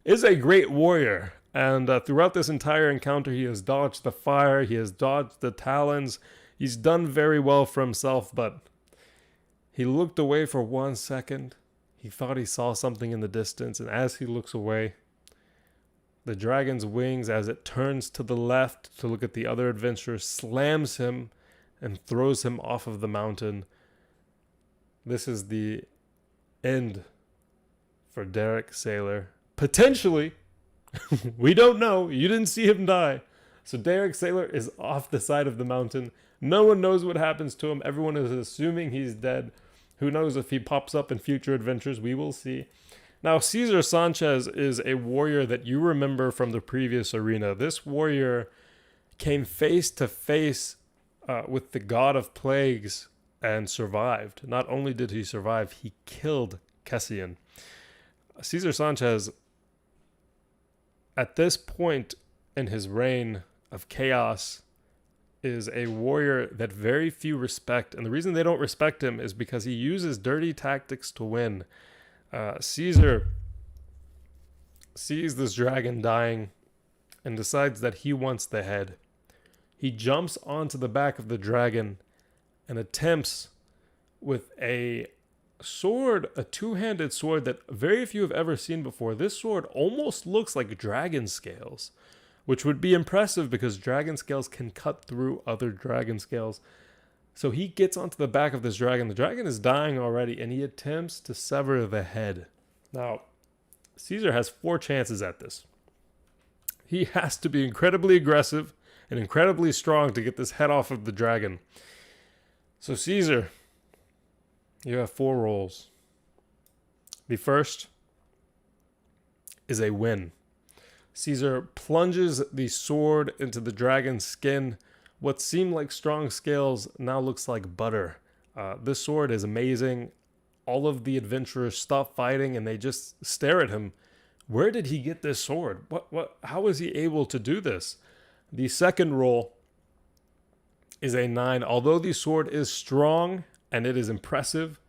is a great warrior. And throughout this entire encounter, he has dodged the fire. He has dodged the talons. He's done very well for himself, but he looked away for 1 second. He thought he saw something in the distance. And as he looks away, the dragon's wings, as it turns to the left to look at the other adventurer, slams him and throws him off of the mountain. This is the end for Derek Saylor. Potentially. We don't know. You didn't see him die. So Derek Saylor is off the side of the mountain. No one knows what happens to him. Everyone is assuming he's dead. Who knows if he pops up in future adventures? We will see. Now, Cesar Sanchez is a warrior that you remember from the previous arena. This warrior came face to face with the god of plagues and survived. Not only did he survive, he killed Kessian. Cesar Sanchez, at this point in his reign of chaos, is a warrior that very few respect. And the reason they don't respect him is because he uses dirty tactics to win. Caesar sees this dragon dying and decides that he wants the head. He jumps onto the back of the dragon and attempts with a sword, a two-handed sword that very few have ever seen before. This sword almost looks like dragon scales, which would be impressive because dragon scales can cut through other dragon scales. So he gets onto the back of this dragon. The dragon is dying already, and he attempts to sever the head. Now, Caesar has 4 chances at this. He has to be incredibly aggressive and incredibly strong to get this head off of the dragon. So Caesar, you have 4 rolls. The first is a win. Caesar plunges the sword into the dragon's skin. What seemed like strong scales now looks like butter. This sword is amazing. All of the adventurers stop fighting and they just stare at him. Where did he get this sword? How is he able to do this? The second roll is a 9. Although the sword is strong and it is impressive,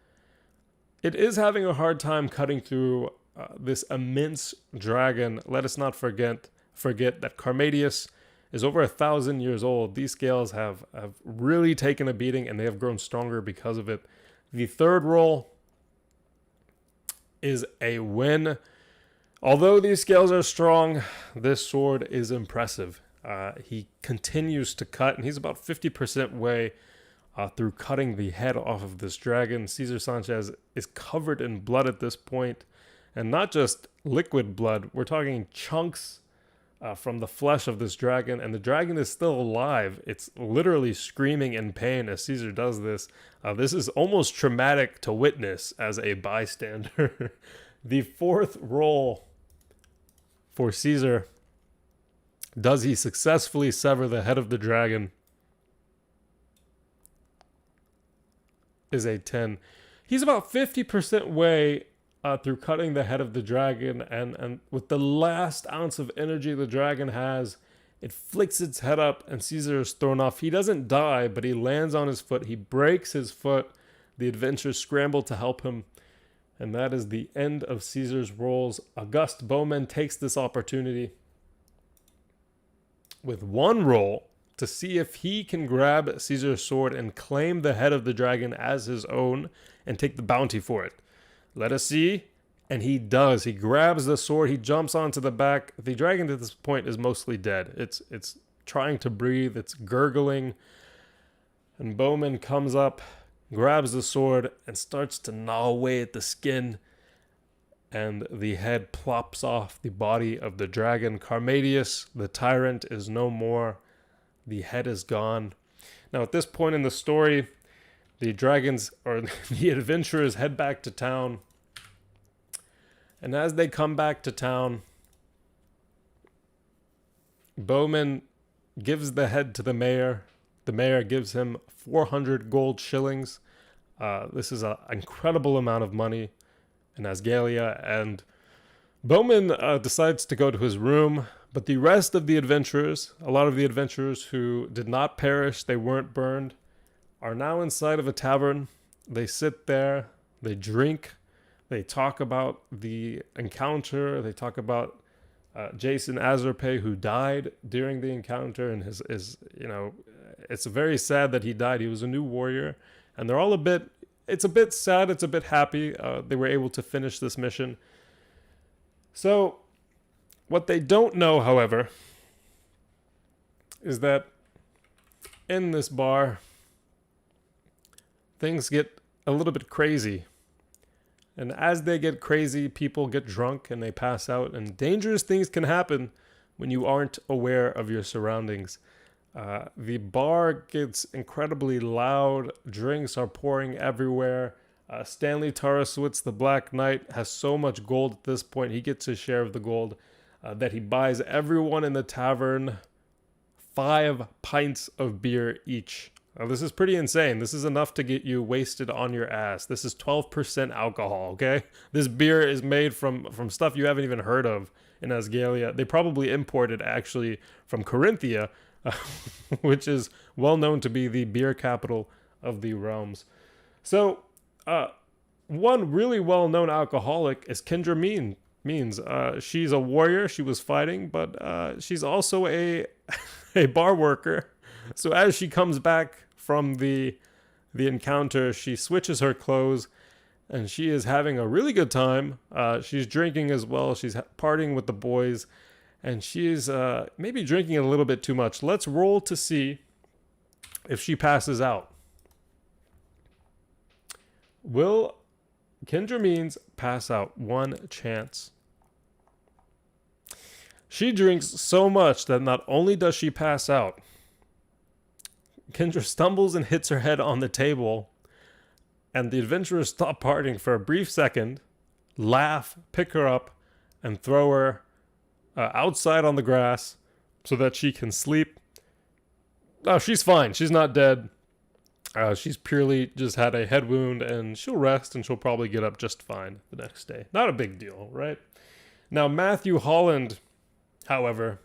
it is having a hard time cutting through this immense dragon. Let us not forget that Karmadius is over 1,000 years old. These scales have really taken a beating and they have grown stronger because of it. The third roll is a win. Although these scales are strong, this sword is impressive. He continues to cut, and he's about 50% way through cutting the head off of this dragon. Cesar Sanchez is covered in blood at this point, and not just liquid blood. We're talking chunks from the flesh of this dragon, and the dragon is still alive. It's literally screaming in pain as Caesar does this. This is almost traumatic to witness as a bystander. The fourth roll for Caesar. Does he successfully sever the head of the dragon? Is a 10. He's about 50% way through cutting the head of the dragon, and with the last ounce of energy the dragon has, it flicks its head up and Caesar is thrown off. He doesn't die, but he lands on his foot. He breaks his foot. The adventurers scramble to help him, and that is the end of Caesar's rolls. August Bowman takes this opportunity with 1 roll to see if he can grab Caesar's sword and claim the head of the dragon as his own and take the bounty for it. Let us see. And he does. He grabs the sword. He jumps onto the back. The dragon at this point is mostly dead. It's trying to breathe. It's gurgling. And Bowman comes up, grabs the sword, and starts to gnaw away at the skin. And the head plops off the body of the dragon. Karmadius, the tyrant, is no more. The head is gone. Now, at this point in the story, the dragons, or the adventurers, head back to town. And as they come back to town, Bowman gives the head to the mayor. The mayor gives him 400 gold shillings. This is an incredible amount of money in Azgaelia. And Bowman decides to go to his room. But the rest of the adventurers, a lot of the adventurers who did not perish, they weren't burned, are now inside of a tavern. They sit there, they drink, they talk about the encounter, they talk about Jason Azarpe, who died during the encounter, and it's very sad that he died. He was a new warrior, and they're all it's a bit sad, it's a bit happy. They were able to finish this mission. So, what they don't know, however, is that in this bar, things get a little bit crazy. And as they get crazy, people get drunk and they pass out, and dangerous things can happen when you aren't aware of your surroundings. The bar gets incredibly loud. Drinks are pouring everywhere. Stanley Switz, the Black Knight, has so much gold at this point. He gets his share of the gold that he buys everyone in the tavern 5 pints of beer each. Now, this is pretty insane. This is enough to get you wasted on your ass. This is 12% alcohol, okay? This beer is made from stuff you haven't even heard of in Azgaelia. They probably imported actually from Corinthia, which is well known to be the beer capital of the realms. So, one really well-known alcoholic is Kendra Means. She's a warrior. She was fighting, but she's also a bar worker. So as she comes back from the encounter, she switches her clothes, and she is having a really good time. She's drinking as well. She's partying with the boys, and she's maybe drinking a little bit too much. Let's roll to see if she passes out. Will Kendra Means pass out? One chance. She drinks so much that not only does she pass out, Kendra stumbles and hits her head on the table, and the adventurers stop partying for a brief second, laugh, pick her up, and throw her outside on the grass so that she can sleep. Oh, she's fine. She's not dead. She's purely just had a head wound, and she'll rest, and she'll probably get up just fine the next day. Not a big deal, right? Now, Matthew Holland, however,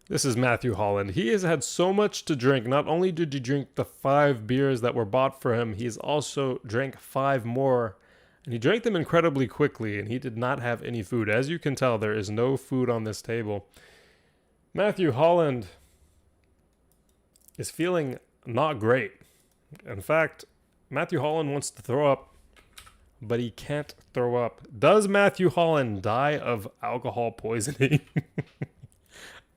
this is Matthew Holland. He has had so much to drink. Not only did he drink the 5 beers that were bought for him, he's also drank 5 more. And he drank them incredibly quickly, and he did not have any food. As you can tell, there is no food on this table. Matthew Holland is feeling not great. In fact, Matthew Holland wants to throw up, but he can't throw up. Does Matthew Holland die of alcohol poisoning?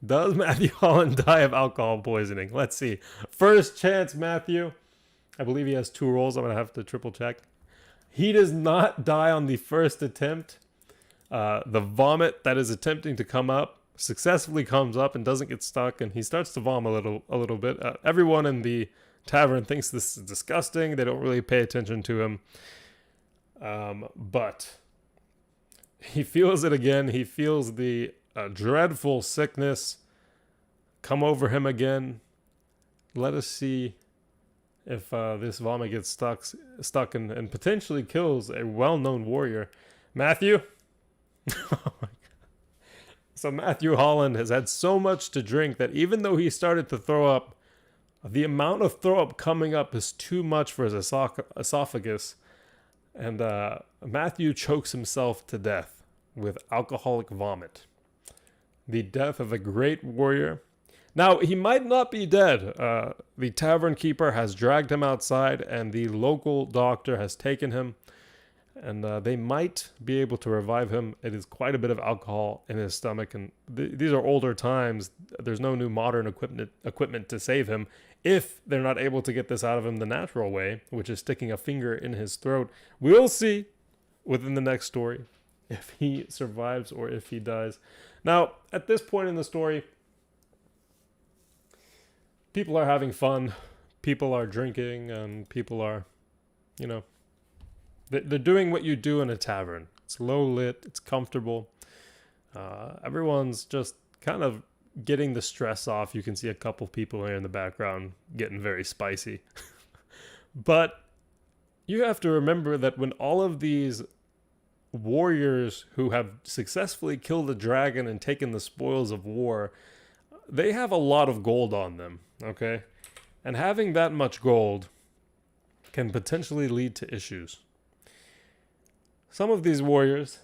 Does Matthew Holland die of alcohol poisoning? Let's see. First chance, Matthew. I believe he has 2 rolls. I'm going to have to triple check. He does not die on the first attempt. The vomit that is attempting to come up successfully comes up and doesn't get stuck, and he starts to vomit a little bit. Everyone in the tavern thinks this is disgusting. They don't really pay attention to him. But he feels it again. He feels the dreadful sickness come over him again. Let us see if this vomit gets stuck and potentially kills a well-known warrior. Matthew? Oh my God. So Matthew Holland has had so much to drink that even though he started to throw up, the amount of throw up coming up is too much for his esophagus. And Matthew chokes himself to death with alcoholic vomit. The death of a great warrior. Now, he might not be dead. The tavern keeper has dragged him outside, and the local doctor has taken him. And they might be able to revive him. It is quite a bit of alcohol in his stomach, and these are older times. There's no new modern equipment to save him if they're not able to get this out of him the natural way, which is sticking a finger in his throat. We'll see within the next story if he survives or if he dies. Now, at this point in the story, people are having fun. People are drinking, and people are, you know, they're doing what you do in a tavern. It's low lit, it's comfortable. Everyone's just kind of getting the stress off. You can see a couple people here in the background getting very spicy. But you have to remember that when all of these warriors who have successfully killed a dragon and taken the spoils of war, they have a lot of gold on them, okay? And having that much gold can potentially lead to issues. Some of these warriors,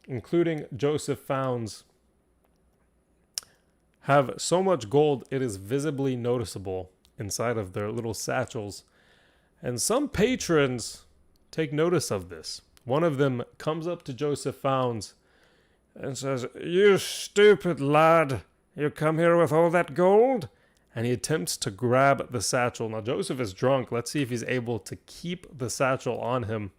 including Joseph Founds, have so much gold it is visibly noticeable inside of their little satchels. And some patrons take notice of this. One of them comes up to Joseph Founds and says, "You stupid lad, you come here with all that gold?" And he attempts to grab the satchel. Now, Joseph is drunk. Let's see if he's able to keep the satchel on him.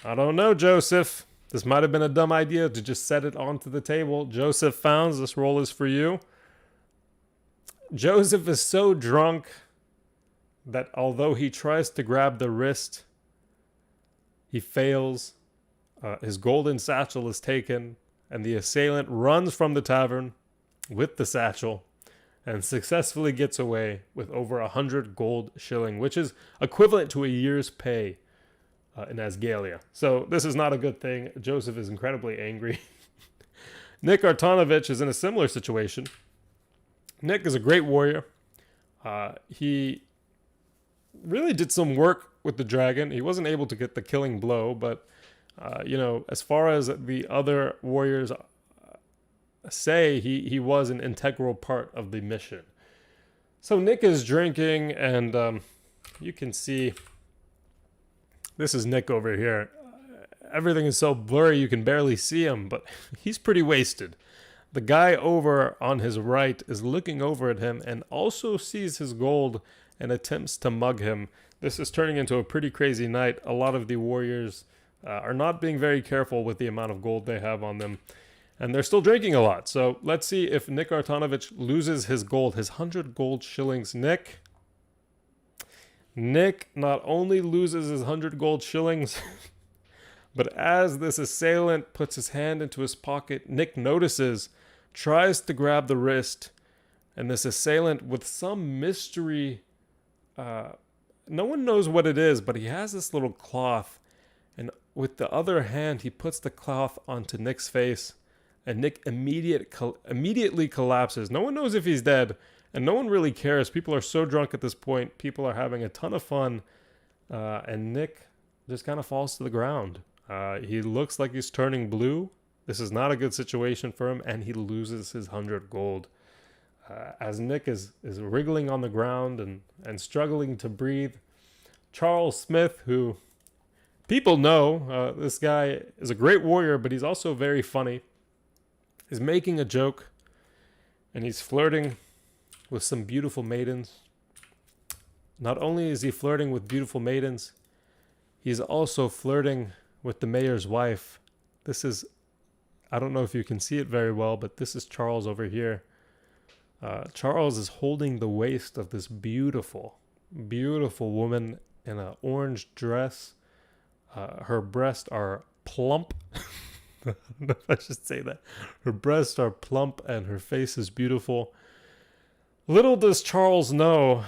I don't know, Joseph. This might have been a dumb idea to just set it onto the table. Joseph Founds, this roll is for you. Joseph is so drunk that although he tries to grab the wrist, he fails. His golden satchel is taken, and the assailant runs from the tavern with the satchel and successfully gets away with over 100 gold shilling, which is equivalent to a year's pay in Azgaelia. So this is not a good thing. Joseph is incredibly angry. Nick Artanovich is in a similar situation. Nick is a great warrior. He really did some work with the dragon. He wasn't able to get the killing blow, but as far as the other warriors say, he was an integral part of the mission. So Nick is drinking, and you can see this is Nick over here. Everything is so blurry you can barely see him, but he's pretty wasted. The guy over on his right is looking over at him and also sees his gold and attempts to mug him. This is turning into a pretty crazy night. A lot of the warriors are not being very careful with the amount of gold they have on them, and they're still drinking a lot. So let's see if Nick Artanovich loses his gold, his 100 gold shillings. Nick not only loses his 100 gold shillings, but as this assailant puts his hand into his pocket, Nick notices, tries to grab the wrist, and this assailant with some mystery, no one knows what it is, but he has this little cloth, and with the other hand, he puts the cloth onto Nick's face, and Nick immediately collapses. No one knows if he's dead, and no one really cares. People are so drunk at this point. People are having a ton of fun, and Nick just kind of falls to the ground. He looks like he's turning blue. This is not a good situation for him, and he loses his 100 gold. As Nick is wriggling on the ground and struggling to breathe, Charles Smith, who people know, this guy is a great warrior, but he's also very funny, is making a joke, and he's flirting with some beautiful maidens. Not only is he flirting with beautiful maidens, he's also flirting with the mayor's wife. This is, I don't know if you can see it very well, but this is Charles over here. Charles is holding the waist of this beautiful, beautiful woman in an orange dress. Her breasts are plump. I don't know if I should say that. Her breasts are plump and her face is beautiful. Little does Charles know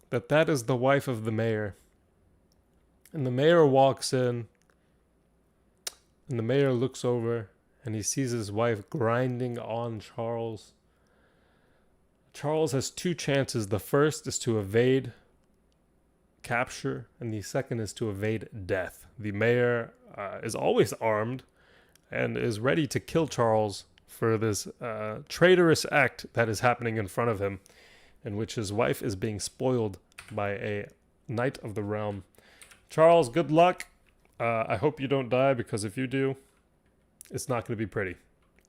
that that is the wife of the mayor. And the mayor walks in, and the mayor looks over, and he sees his wife grinding on Charles. Charles has two chances. The first is to evade capture, and the second is to evade death. The mayor is always armed and is ready to kill Charles for this traitorous act that is happening in front of him, in which his wife is being spoiled by a knight of the realm. Charles, good luck. I hope you don't die, because if you do, it's not going to be pretty.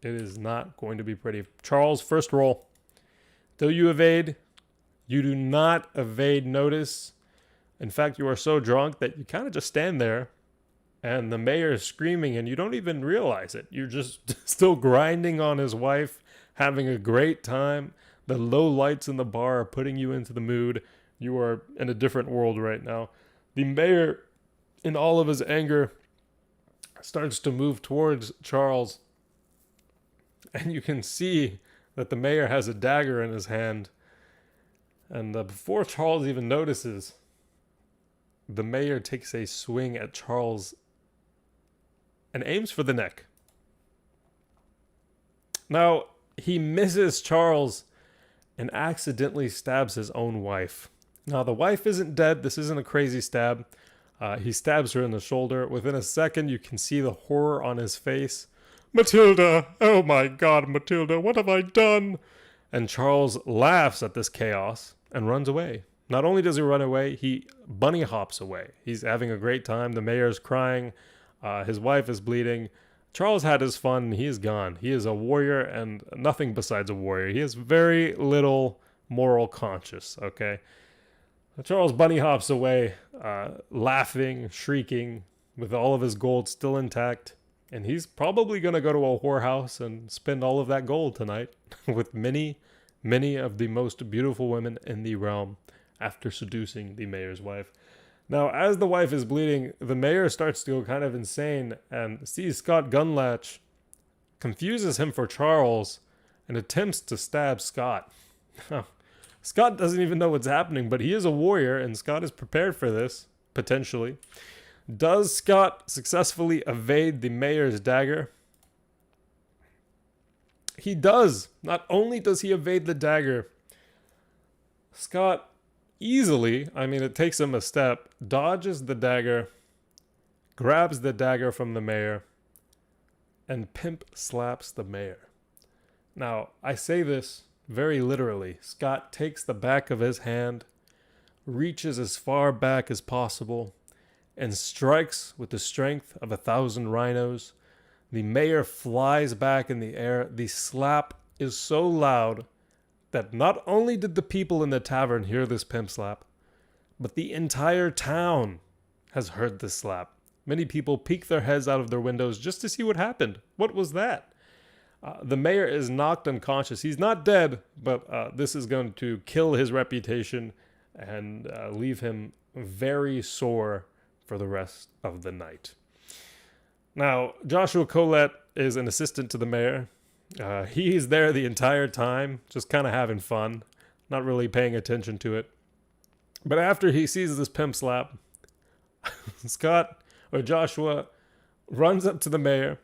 It is not going to be pretty. Charles, first roll. Do you evade? You do not evade notice. In fact, you are so drunk that you kind of just stand there and the mayor is screaming and you don't even realize it. You're just still grinding on his wife, having a great time. The low lights in the bar are putting you into the mood. You are in a different world right now. The mayor, in all of his anger, starts to move towards Charles. And you can see that the mayor has a dagger in his hand. And before Charles even notices, the mayor takes a swing at Charles and aims for the neck. Now, he misses Charles and accidentally stabs his own wife. Now, the wife isn't dead. This isn't a crazy stab. He stabs her in the shoulder. Within a second, you can see the horror on his face. Matilda! Oh my God, Matilda, what have I done? And Charles laughs at this chaos and runs away. Not only does he run away, he bunny hops away. He's having a great time. The mayor's crying. His wife is bleeding. Charles had his fun and he is gone. He is a warrior and nothing besides a warrior. He has very little moral conscience, okay? Charles bunny hops away, laughing, shrieking, with all of his gold still intact. And he's probably going to go to a whorehouse and spend all of that gold tonight with many, many of the most beautiful women in the realm after seducing the mayor's wife. Now, as the wife is bleeding, the mayor starts to go kind of insane and sees Scott Gunlatch, confuses him for Charles, and attempts to stab Scott. Scott doesn't even know what's happening, but he is a warrior, and Scott is prepared for this, potentially. Does Scott successfully evade the mayor's dagger? He does. Not only does he evade the dagger, Scott easily, I mean, it takes him a step, dodges the dagger, grabs the dagger from the mayor, and pimp slaps the mayor. Now, I say this very literally. Scott takes the back of his hand, reaches as far back as possible, and strikes with the strength of 1,000 rhinos. The mayor flies back in the air. The slap is so loud that not only did the people in the tavern hear this pimp slap, but the entire town has heard this slap. Many people peek their heads out of their windows just to see what happened. What was that? The mayor is knocked unconscious. He's not dead, but this is going to kill his reputation and leave him very sore for the rest of the night. Now, Joshua Collette is an assistant to the mayor. He's there the entire time, just kind of having fun, not really paying attention to it. But after he sees this pimp slap, Joshua runs up to the mayor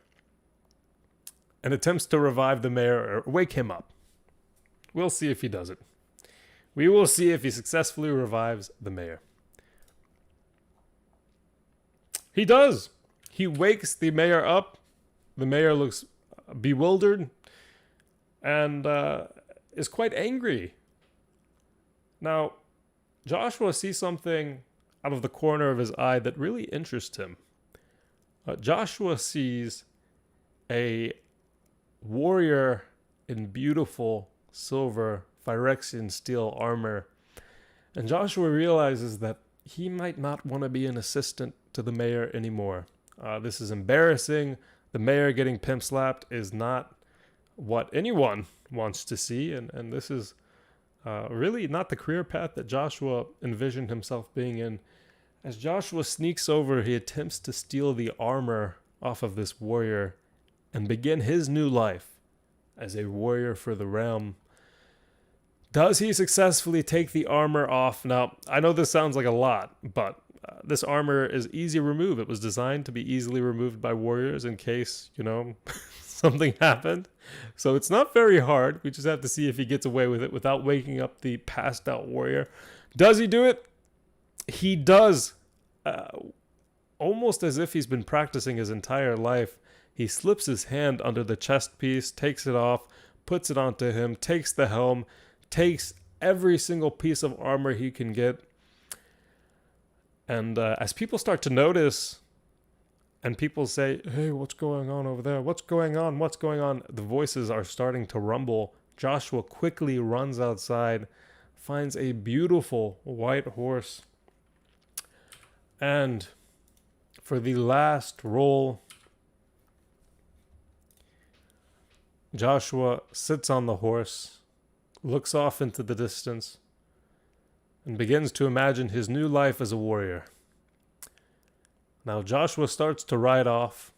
and attempts to revive the mayor or wake him up. We'll see if he does it. We will see if he successfully revives the mayor. He does. He wakes the mayor up. The mayor looks bewildered and is quite angry. Now, Joshua sees something out of the corner of his eye that really interests him. Joshua sees a warrior in beautiful silver Phyrexian steel armor. And Joshua realizes that he might not want to be an assistant to the mayor anymore. This is embarrassing. The mayor getting pimp slapped is not what anyone wants to see. And this is really not the career path that Joshua envisioned himself being in. As Joshua sneaks over, he attempts to steal the armor off of this warrior and begin his new life as a warrior for the realm. Does he successfully take the armor off? Now, I know this sounds like a lot, but this armor is easy to remove. It was designed to be easily removed by warriors in case, something happened. So it's not very hard. We just have to see if he gets away with it without waking up the passed out warrior. Does he do it? He does. Almost as if he's been practicing his entire life. He slips his hand under the chest piece, takes it off, puts it onto him, takes the helm, takes every single piece of armor he can get. And as people start to notice and people say, hey, what's going on over there? What's going on? What's going on? The voices are starting to rumble. Joshua quickly runs outside, finds a beautiful white horse. And for the last roll, Joshua sits on the horse, looks off into the distance, and begins to imagine his new life as a warrior. Now Joshua starts to ride off,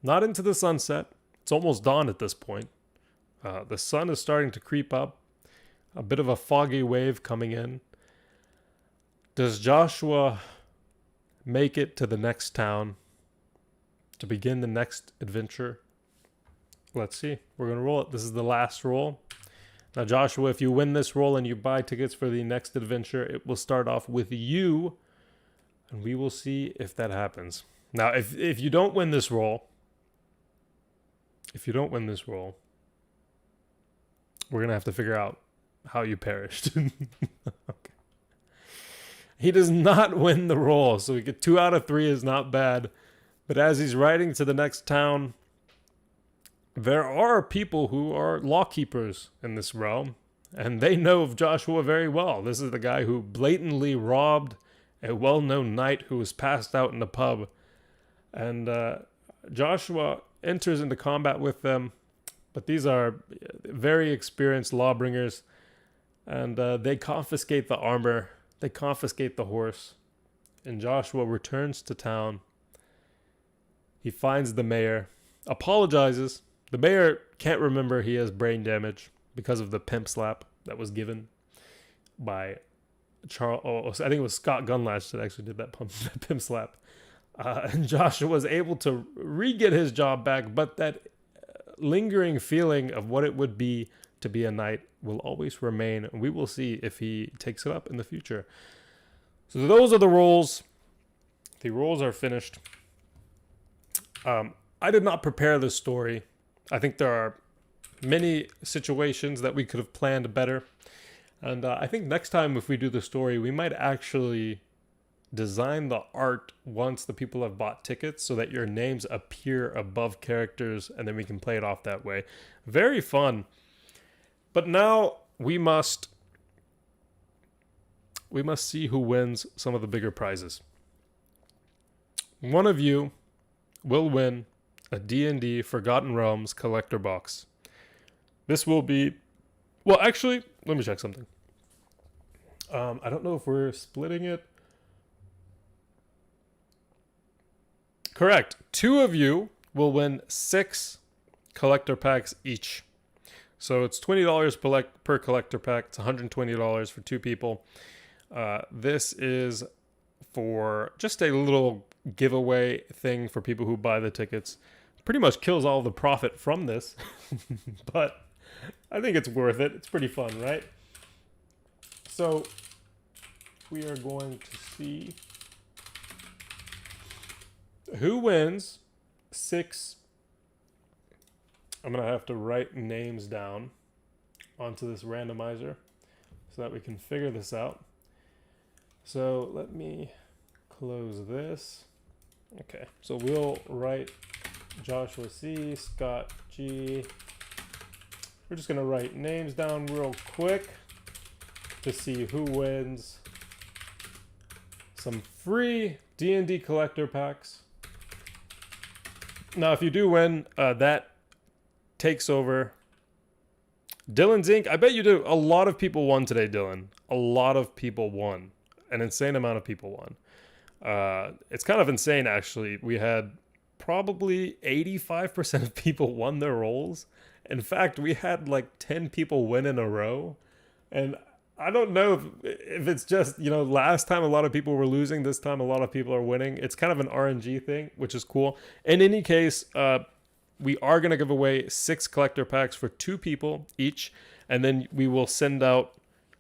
not into the sunset. It's almost dawn at this point. The sun is starting to creep up, a bit of a foggy wave coming in. Does Joshua make it to the next town to begin the next adventure? Let's see. We're going to roll it. This is the last roll. Now, Joshua, if you win this roll and you buy tickets for the next adventure, it will start off with you, and we will see if that happens. Now, if you don't win this roll, we're going to have to figure out how you perished. Okay. He does not win the roll, so we get 2 out of 3 is not bad. But as he's riding to the next town, there are people who are lawkeepers in this realm, and they know of Joshua very well. This is the guy who blatantly robbed a well-known knight who was passed out in the pub. And Joshua enters into combat with them, but these are very experienced lawbringers, and they confiscate the armor, they confiscate the horse, and Joshua returns to town. He finds the mayor, apologizes. The mayor can't remember he has brain damage because of the pimp slap that was given by Charles. Oh, I think it was Scott Gunlash that actually did that pimp slap. And Joshua was able to re-get his job back, but that lingering feeling of what it would be to be a knight will always remain. And we will see if he takes it up in the future. So those are the rolls. The rolls are finished. I did not prepare this story. I think there are many situations that we could have planned better. And I think next time if we do the story, we might actually design the art once the people have bought tickets so that your names appear above characters, and then we can play it off that way. Very fun. But now we must see who wins some of the bigger prizes. One of you will win a D&D Forgotten Realms collector box. This will be... Well, actually, let me check something. I don't know if we're splitting it. Correct. 2 of you will win 6 collector packs each. So it's $20 per collector pack. It's $120 for 2 people. This is for just a little giveaway thing for people who buy the tickets. Pretty much kills all the profit from this, but I think it's worth it. It's pretty fun, right? So we are going to see who wins 6. I'm going to have to write names down onto this randomizer so that we can figure this out. So let me close this. Okay, so we'll write Joshua C, Scott G. We're just going to write names down real quick to see who wins some free D&D collector packs. Now, if you do win, that takes over Dylan's Inc. I bet you do. A lot of people won today, Dylan. A lot of people won. An insane amount of people won. It's kind of insane, actually. We had probably 85% of people won their rolls. In fact, we had like 10 people win in a row. And I don't know if it's just, last time a lot of people were losing. This time a lot of people are winning. It's kind of an RNG thing, which is cool. In any case, we are going to give away 6 collector packs for 2 people each. And then we will send out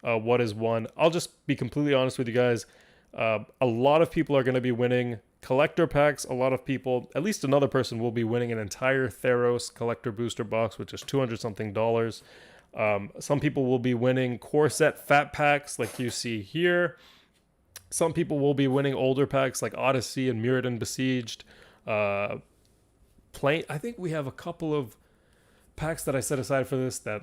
what is won. I'll just be completely honest with you guys. A lot of people are going to be winning collector packs. A lot of people, at least another person, will be winning an entire Theros collector booster box, which is $200-something. Some people will be winning core set fat packs like you see here. Some people will be winning older packs like Odyssey and Mirrodin Besieged. Plain. I think we have a couple of packs that I set aside for this. That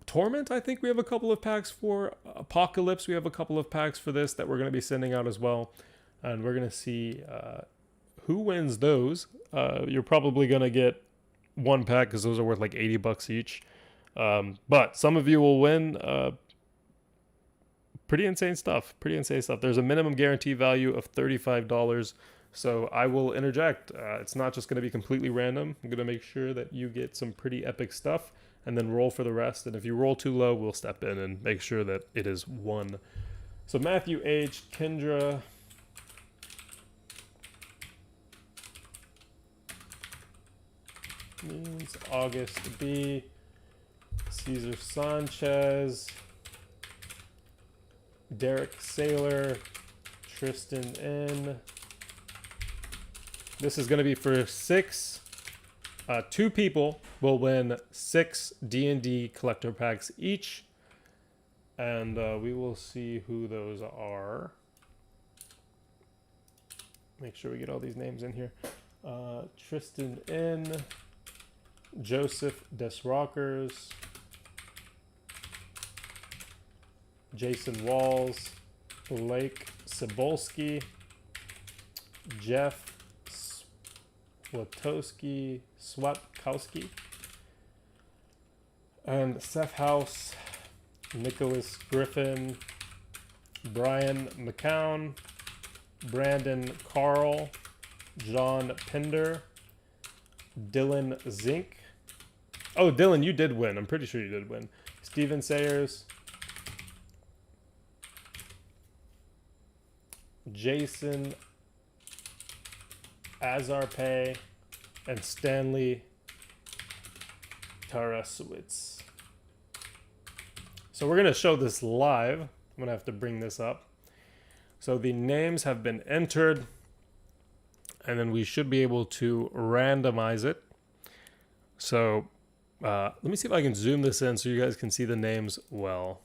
Torment, I think we have a couple of packs for. Apocalypse, we have a couple of packs for this that we're going to be sending out as well. And we're going to see who wins those. You're probably going to get one pack because those are worth like $80 each. But some of you will win pretty insane stuff. There's a minimum guarantee value of $35. So I will interject. It's not just going to be completely random. I'm going to make sure that you get some pretty epic stuff and then roll for the rest. And if you roll too low, we'll step in and make sure that it is won. So Matthew H., Kendra, means August B., Cesar Sanchez, Derek Saylor, Tristan N. This is going to be for 6. 2 people will win 6 D&D collector packs each. And we will see who those are. Make sure we get all these names in here. Tristan N. Joseph Desrockers. Jason Walls. Blake Cebulski. Jeff Swatkowski, and Seth House, Nicholas Griffin, Brian McCown, Brandon Carl, John Pinder, Dylan Zink. Oh, Dylan, you did win. I'm pretty sure you did win. Steven Sayers, Jason Azarpay, and Stanley Tarasowitz. So we're going to show this live. I'm going to have to bring this up. So the names have been entered, and then we should be able to randomize it. So let me see if I can zoom this in so you guys can see the names well.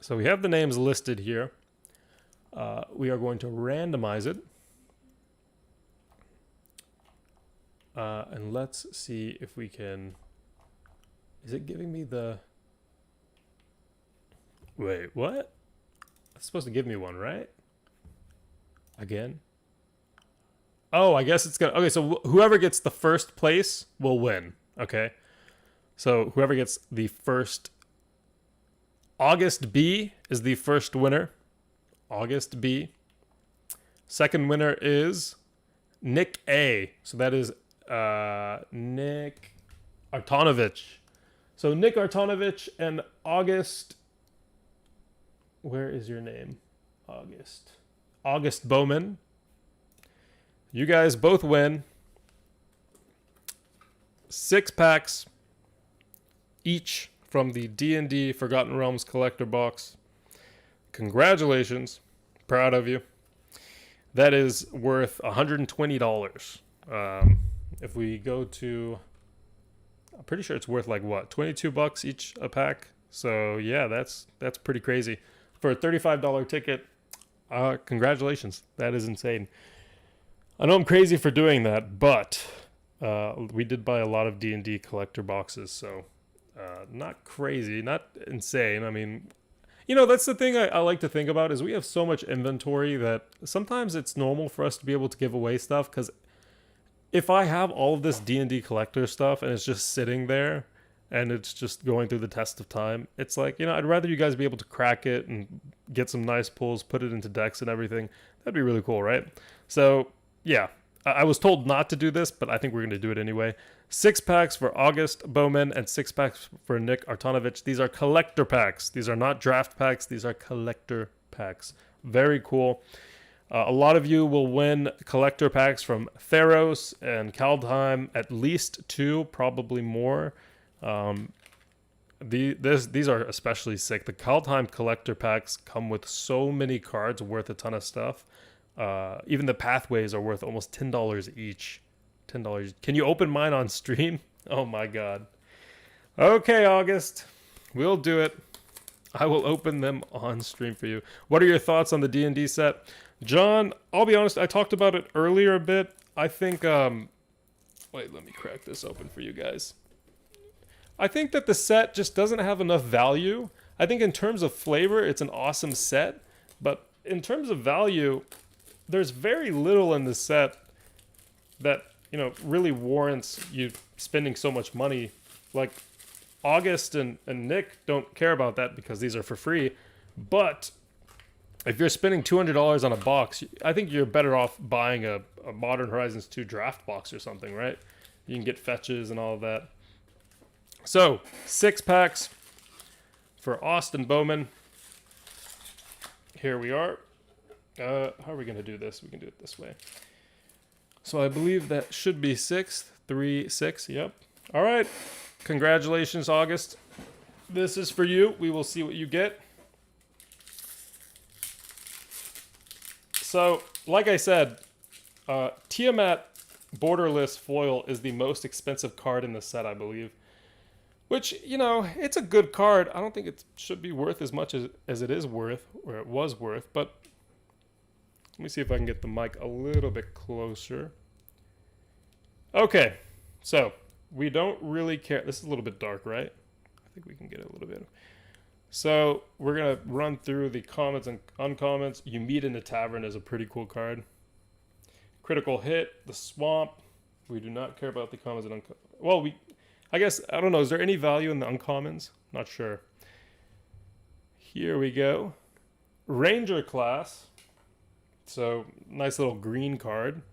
So we have the names listed here. We are going to randomize it. And let's see if we can... Is it giving me the... Wait, what? It's supposed to give me one, right? Again? Oh, I guess it's gonna... Okay, so whoever gets the first place will win. Okay? So whoever gets the first... August B is the first winner. August B. Second winner is Nick A. So that is Nick Artonovich. So Nick Artonovich and August... Where is your name? August Bowman. You guys both win 6 packs each from the D&D Forgotten Realms collector box. Congratulations. Proud of you. That is worth $120. If we go to... I'm pretty sure it's worth like what? $22 each a pack. So yeah, that's pretty crazy. For a $35 ticket, congratulations. That is insane. I know I'm crazy for doing that, but we did buy a lot of D&D collector boxes, so not crazy, not insane. I mean, you know, that's the thing I like to think about is we have so much inventory that sometimes it's normal for us to be able to give away stuff, because if I have all of this D&D collector stuff and it's just sitting there and it's just going through the test of time, it's like, you know, I'd rather you guys be able to crack it and get some nice pulls, put it into decks and everything. That'd be really cool, right? So, yeah, I was told not to do this, but I think we're going to do it anyway. 6 packs for August Bowman and 6 packs for Nick Artonovich. These are collector packs. These are not draft packs. These are collector packs. Very cool. A lot of you will win collector packs from Theros and Kaldheim, at least 2, probably more. These are especially sick. The Kaldheim collector packs come with so many cards worth a ton of stuff. Even the pathways are worth almost $10 each. $10. Can you open mine on stream? Oh my god. Okay, August. We'll do it. I will open them on stream for you. What are your thoughts on the D&D set? John, I'll be honest, I talked about it earlier a bit. I think, wait, let me crack this open for you guys. I think that the set just doesn't have enough value. I think in terms of flavor, it's an awesome set. But in terms of value, there's very little in the set that, you know, really warrants you spending so much money. Like, August and Nick don't care about that because these are for free. But if you're spending $200 on a box, I think you're better off buying a Modern Horizons 2 draft box or something, right? You can get fetches and all of that. So, 6 packs for Austin Bowman. Here we are. How are we going to do this? We can do it this way. So I believe that should be 6. 3, 6. Yep. All right. Congratulations, August. This is for you. We will see what you get. So, like I said, Tiamat Borderless Foil is the most expensive card in the set, I believe. Which, you know, it's a good card. I don't think it should be worth as much as it is worth, or it was worth. But let me see if I can get the mic a little bit closer. Okay, so we don't really care. This is a little bit dark, right? I think we can get it a little bit. So we're going to run through the commons and uncommons. You Meet in the Tavern is a pretty cool card. Critical Hit, the Swamp. We do not care about the commons and uncommons. Well, I guess, I don't know. Is there any value in the uncommons? Not sure. Here we go. Ranger class. So, nice little green card.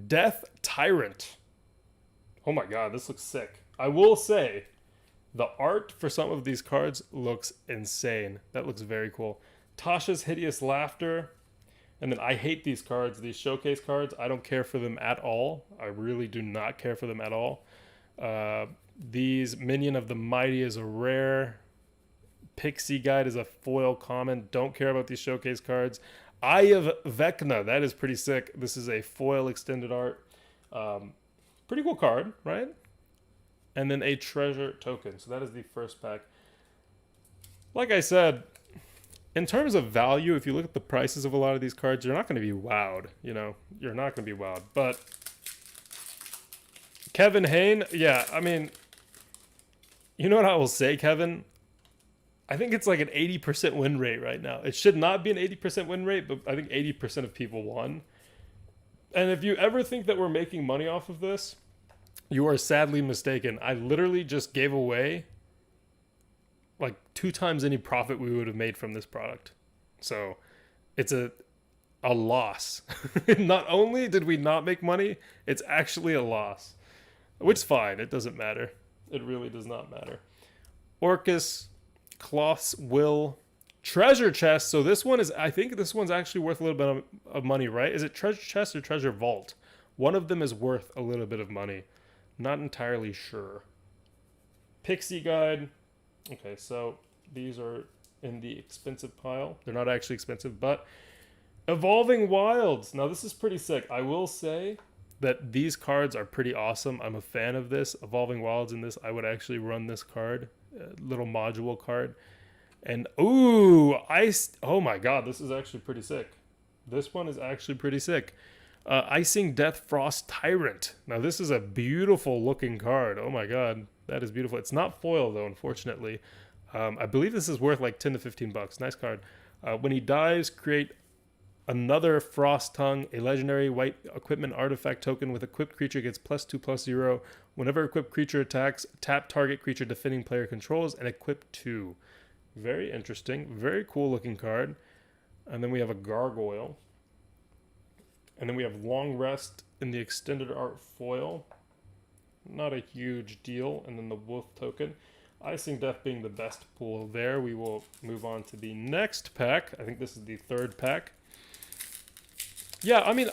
Death Tyrant. Oh my god, this looks sick. I will say, the art for some of these cards looks insane. That looks very cool. Tasha's Hideous Laughter. And then I hate these cards, these showcase cards. I don't care for them at all. I really do not care for them at all. These Minion of the Mighty is a rare. Pixie Guide is a foil common. Don't care about these showcase cards. Eye of Vecna, that is pretty sick. This is a foil extended art. Pretty cool card, right? And then a treasure token. So that is the first pack. Like I said, in terms of value, if you look at the prices of a lot of these cards, you're not going to be wowed. You know, you're not going to be wowed. But Kevin Hayne, yeah, I mean, you know what I will say, Kevin? I think it's like an 80% win rate right now. It should not be an 80% win rate, but I think 80% of people won. And if you ever think that we're making money off of this, you are sadly mistaken. I literally just gave away like 2 times any profit we would have made from this product. So it's a loss. Not only did we not make money, it's actually a loss. Which is fine. It doesn't matter. It really does not matter. Orcus, Cloth's Will, Treasure Chest. So this one is, I think this one's actually worth a little bit of money, right? Is it Treasure Chest or Treasure Vault? One of them is worth a little bit of money. Not entirely sure. Pixie Guide. Okay, so these are in the expensive pile. They're not actually expensive, but Evolving Wilds. Now this is pretty sick. I will say that these cards are pretty awesome. I'm a fan of this. Evolving Wilds in this, I would actually run this card. Little module card. And ooh, oh my god, this is actually pretty sick. This one is actually pretty sick. Icing Death Frost Tyrant. Now this is a beautiful looking card. Oh my god, that is beautiful. It's not foil though, unfortunately. I believe this is worth like 10 to 15 bucks. Nice card. When he dies, create another Frost Tongue, a legendary white equipment artifact token with equipped creature gets +2/+0. Whenever equipped creature attacks, tap target creature defending player controls and equip 2. Very interesting. Very cool looking card. And then we have a Gargoyle. And then we have Long Rest in the extended art foil. Not a huge deal. And then the Wolf token. Icing Death being the best pull there. We will move on to the next pack. I think this is the third pack. Yeah, I mean,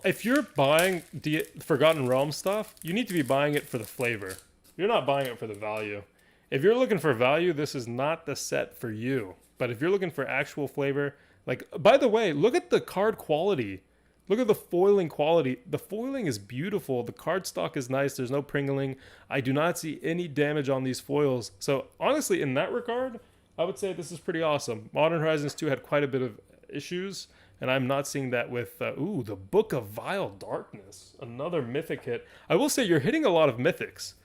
if you're buying the Forgotten Realms stuff, you need to be buying it for the flavor. You're not buying it for the value. If you're looking for value, this is not the set for you. But if you're looking for actual flavor, like, by the way, look at the card quality. Look at the foiling quality. The foiling is beautiful. The card stock is nice. There's no pringling. I do not see any damage on these foils. So honestly, in that regard, I would say this is pretty awesome. Modern Horizons 2 had quite a bit of issues. And I'm not seeing that with, ooh, the Book of Vile Darkness. Another mythic hit. I will say you're hitting a lot of mythics.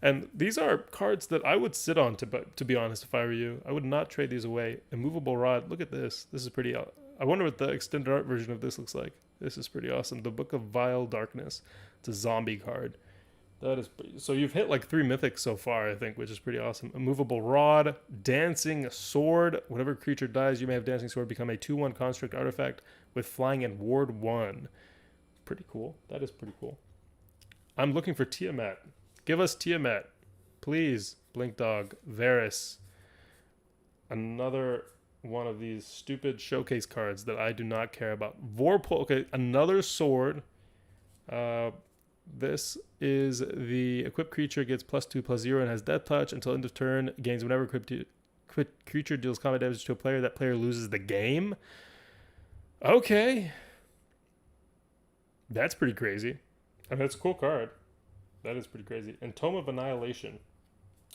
And these are cards that I would sit on, to be honest, if I were you. I would not trade these away. Immovable Rod. Look at this. This is pretty... I wonder what the extended art version of this looks like. This is pretty awesome. The Book of Vile Darkness. It's a zombie card. That is pretty... So you've hit like 3 mythics so far, I think, which is pretty awesome. Immovable Rod. Dancing Sword. Whenever creature dies, you may have Dancing Sword become a 2/1 construct artifact with flying and ward 1. Pretty cool. That is pretty cool. I'm looking for Tiamat. Give us Tiamat. Please. Blink Dog. Varys. Another one of these stupid showcase cards that I do not care about. Vorpal. Okay, another sword. This is the equipped creature gets +2/+0 and has death touch until end of turn. Gains whenever equipped creature deals combat damage to a player. That player loses the game. Okay. That's pretty crazy. I mean, it's a cool card. That is pretty crazy. And Tome of Annihilation.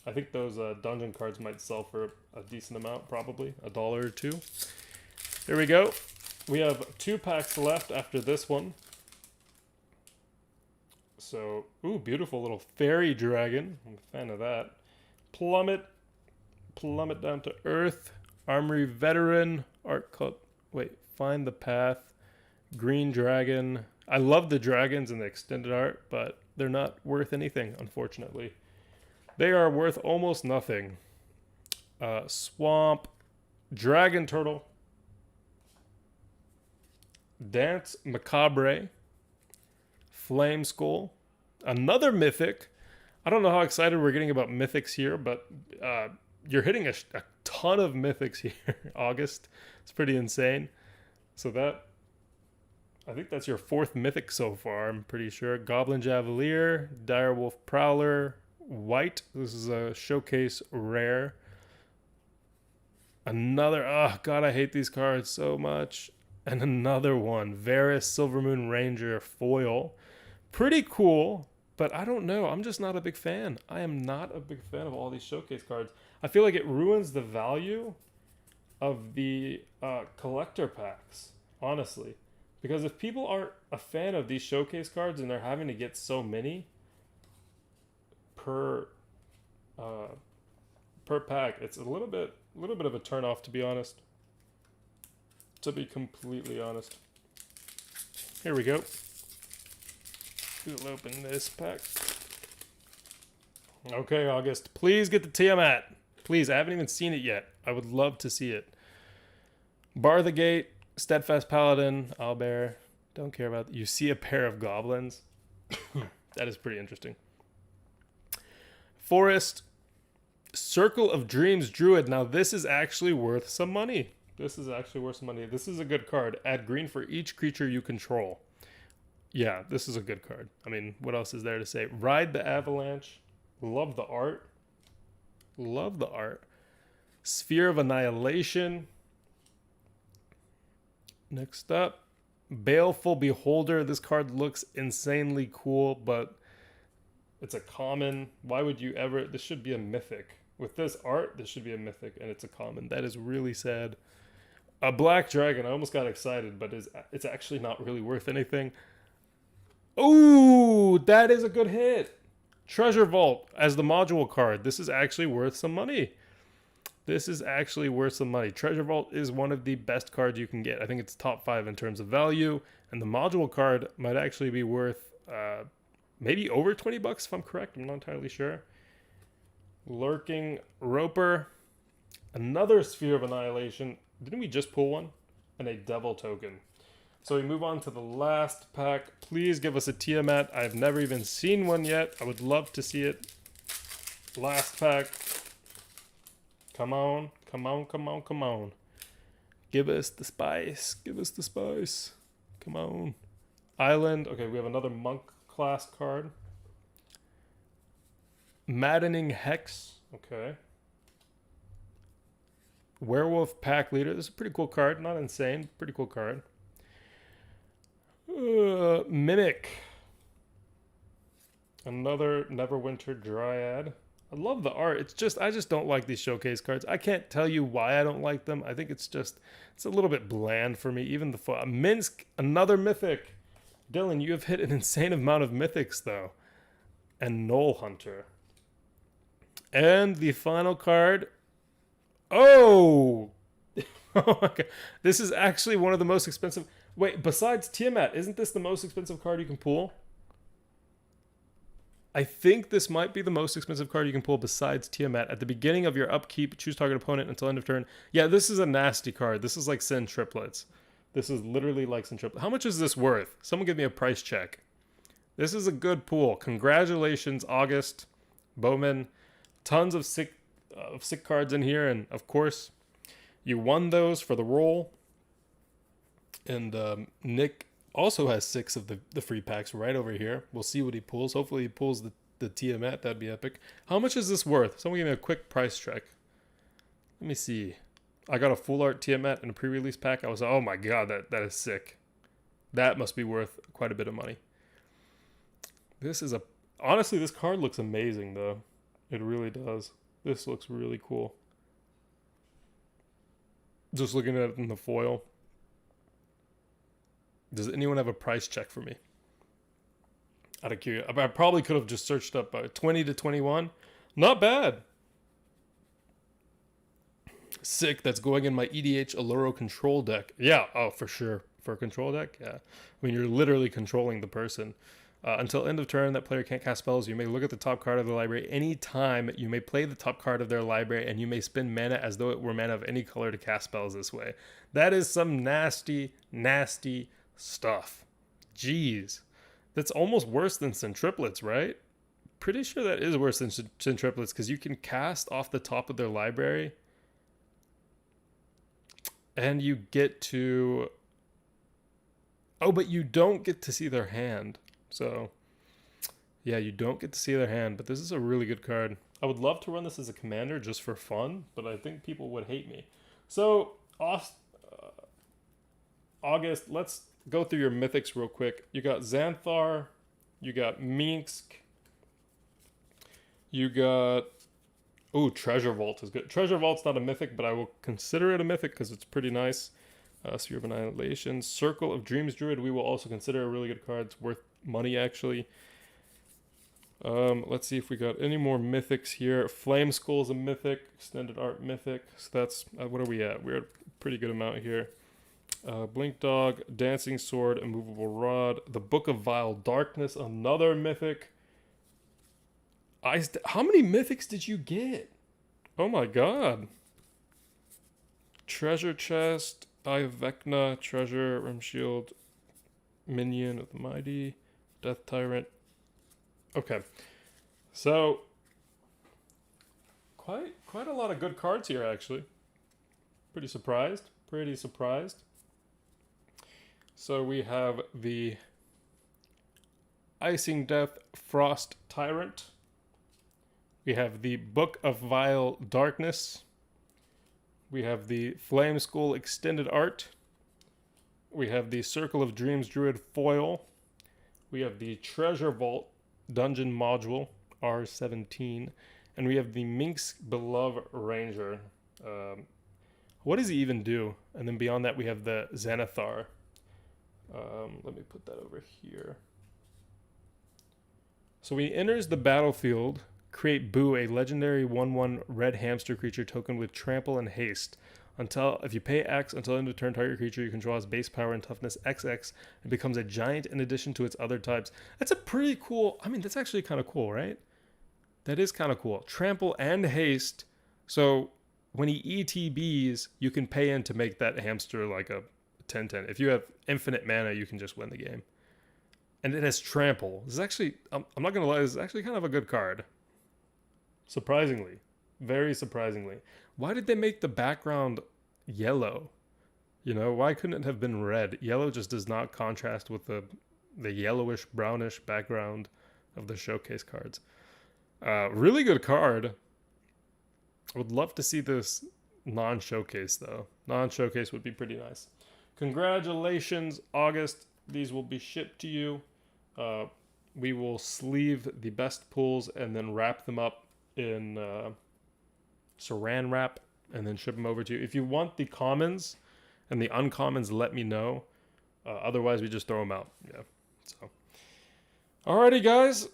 I think those dungeon cards might sell for a decent amount, probably. $1 or $2. Here we go. We have 2 packs left after this one. So, ooh, beautiful little fairy dragon. I'm a fan of that. Plummet down to earth. Armory Veteran. Art Club. Wait, Find the Path. Green Dragon. I love the dragons in the extended art, but they're not worth anything, unfortunately. They are worth almost nothing. Swamp. Dragon Turtle. Dance Macabre. Flame Skull. Another mythic. I don't know how excited we're getting about mythics here, but you're hitting a ton of mythics here. August. It's pretty insane. So that... I think that's your 4th mythic so far, I'm pretty sure. Goblin Javelier. Direwolf Prowler. White. This is a showcase rare. Another... Oh, God, I hate these cards so much. And another one. Varys Silvermoon Ranger Foil. Pretty cool, but I don't know. I'm just not a big fan. I am not a big fan of all these showcase cards. I feel like it ruins the value of the collector packs, honestly. Because if people aren't a fan of these showcase cards and they're having to get so many per pack, it's a little bit of a turnoff, to be honest. To be completely honest. Here we go. We'll open this pack. Okay, August. Please get the Tiamat. Please, I haven't even seen it yet. I would love to see it. Bar the Gate, Steadfast Paladin, Owlbear. Don't care about... You see a pair of goblins. That is pretty interesting. Forest, Circle of Dreams Druid. Now, this is actually worth some money. This is a good card. Add green for each creature you control. Yeah, this is a good card. I mean, what else is there to say? Ride the Avalanche. Love the art. Love the art. Sphere of Annihilation. Next up, Baleful Beholder. This card looks insanely cool, but it's a common. Why would you ever... This should be a mythic. With this art, this should be a mythic, and it's a common. That is really sad. A Black Dragon. I almost got excited, but it's actually not really worth anything. Ooh, that is a good hit. Treasure Vault as the module card. This is actually worth some money. Treasure Vault is one of the best cards you can get. I think it's top 5 in terms of value. And the module card might actually be worth maybe over 20 bucks if I'm correct. I'm not entirely sure. Lurking Roper. Another Sphere of Annihilation. Didn't we just pull one? And a Devil Token. So we move on to the last pack. Please give us a Tiamat. I've never even seen one yet. I would love to see it. Last pack. Come on. Give us the spice. Come on. Island. Okay, we have another Monk class card. Maddening Hex. Okay. Werewolf Pack Leader. This is a pretty cool card. Not insane. Pretty cool card. Mimic. Another Neverwinter Dryad. I love the art. It's just, I just don't like these showcase cards. I can't tell you why I don't like them. I think it's just, it's a little bit bland for me. Even the Minsk, another mythic. Dylan, you have hit an insane amount of mythics though. And Knoll Hunter. And the final card. Oh! Oh my god. This is actually one of the most expensive. Wait, besides Tiamat, isn't this the most expensive card you can pull? I think this might be the most expensive card you can pull besides Tiamat. At the beginning of your upkeep, choose target opponent until end of turn. Yeah, this is a nasty card. This is like Sin Triplets. This is literally like Sin Triplets. How much is this worth? Someone give me a price check. This is a good pool. Congratulations, August, Bowman. Tons of sick cards in here. And, of course, you won those for the roll. And Nick also has 6 of the free packs right over here. We'll see what he pulls. Hopefully he pulls the Tiamat. That'd be epic. How much is this worth? Someone give me a quick price check. Let me see. I got a full art Tiamat in a pre-release pack. I was like, oh my god, that is sick. That must be worth quite a bit of money. Honestly, this card looks amazing though. It really does. This looks really cool. Just looking at it in the foil. Does anyone have a price check for me? Out of curiosity. I probably could have just searched up 20 to 21. Not bad. Sick. That's going in my EDH Alluro control deck. Yeah. Oh, for sure. For a control deck? Yeah. I mean, you're literally controlling the person. Until end of turn, that player can't cast spells. You may look at the top card of the library anytime. You may play the top card of their library, and you may spend mana as though it were mana of any color to cast spells this way. That is some nasty, nasty stuff. Jeez. That's almost worse than Centriplets, right? Pretty sure that is worse than Centriplets because you can cast off the top of their library and you get to... Oh, but you don't get to see their hand. So, yeah, you don't get to see their hand, but this is a really good card. I would love to run this as a commander just for fun, but I think people would hate me. So, August, let's go through your mythics real quick. You got Xanthar, you got Minsk, you got... Oh, Treasure Vault is good. Treasure Vault's not a mythic, but I will consider it a mythic because it's pretty nice. Sphere of Annihilation. Circle of Dreams Druid, we will also consider a really good card. It's worth money, actually. Let's see if we got any more mythics here. Flame Skull's a mythic. Extended Art mythic. So that's... what are we at? We're at a pretty good amount here. Blink Dog, Dancing Sword, Immovable Rod. The Book of Vile Darkness, another mythic. How many mythics did you get? Oh my god. Treasure Chest, Eye of Vecna, Treasure, Rim Shield, Minion of the Mighty, Death Tyrant. Okay. So, quite a lot of good cards here, actually. Pretty surprised. Pretty surprised. So we have the Icing Death Frost Tyrant. We have the Book of Vile Darkness. We have the Flame Skull Extended Art. We have the Circle of Dreams Druid Foil. We have the Treasure Vault Dungeon Module R17. And we have the Minx Beloved Ranger. What does he even do? And then beyond that we have the Xanathar. Let me put that over here. So he enters the battlefield. Create Boo, a legendary 1/1 red hamster creature token with trample and haste. If you pay X until end of turn, target creature you control has base power and toughness XX and becomes a giant in addition to its other types. That's a pretty cool... I mean, that's actually kind of cool, right? That is kind of cool. Trample and haste. So when he ETBs, you can pay in to make that hamster like a 10/10. If you have infinite mana, you can just win the game. And it has trample. This is actually... I'm not going to lie, this is actually kind of a good card. Surprisingly. Very surprisingly. Why did they make the background yellow? You know, why couldn't it have been red? Yellow just does not contrast with the yellowish, brownish background of the showcase cards. Really good card. I would love to see this non-showcase, though. Non-showcase would be pretty nice. Congratulations, August. These will be shipped to you. We will sleeve the best pulls and then wrap them up in saran wrap and then ship them over to you. If you want the commons and the uncommons, let me know. Otherwise, we just throw them out. Yeah. So, alrighty, guys.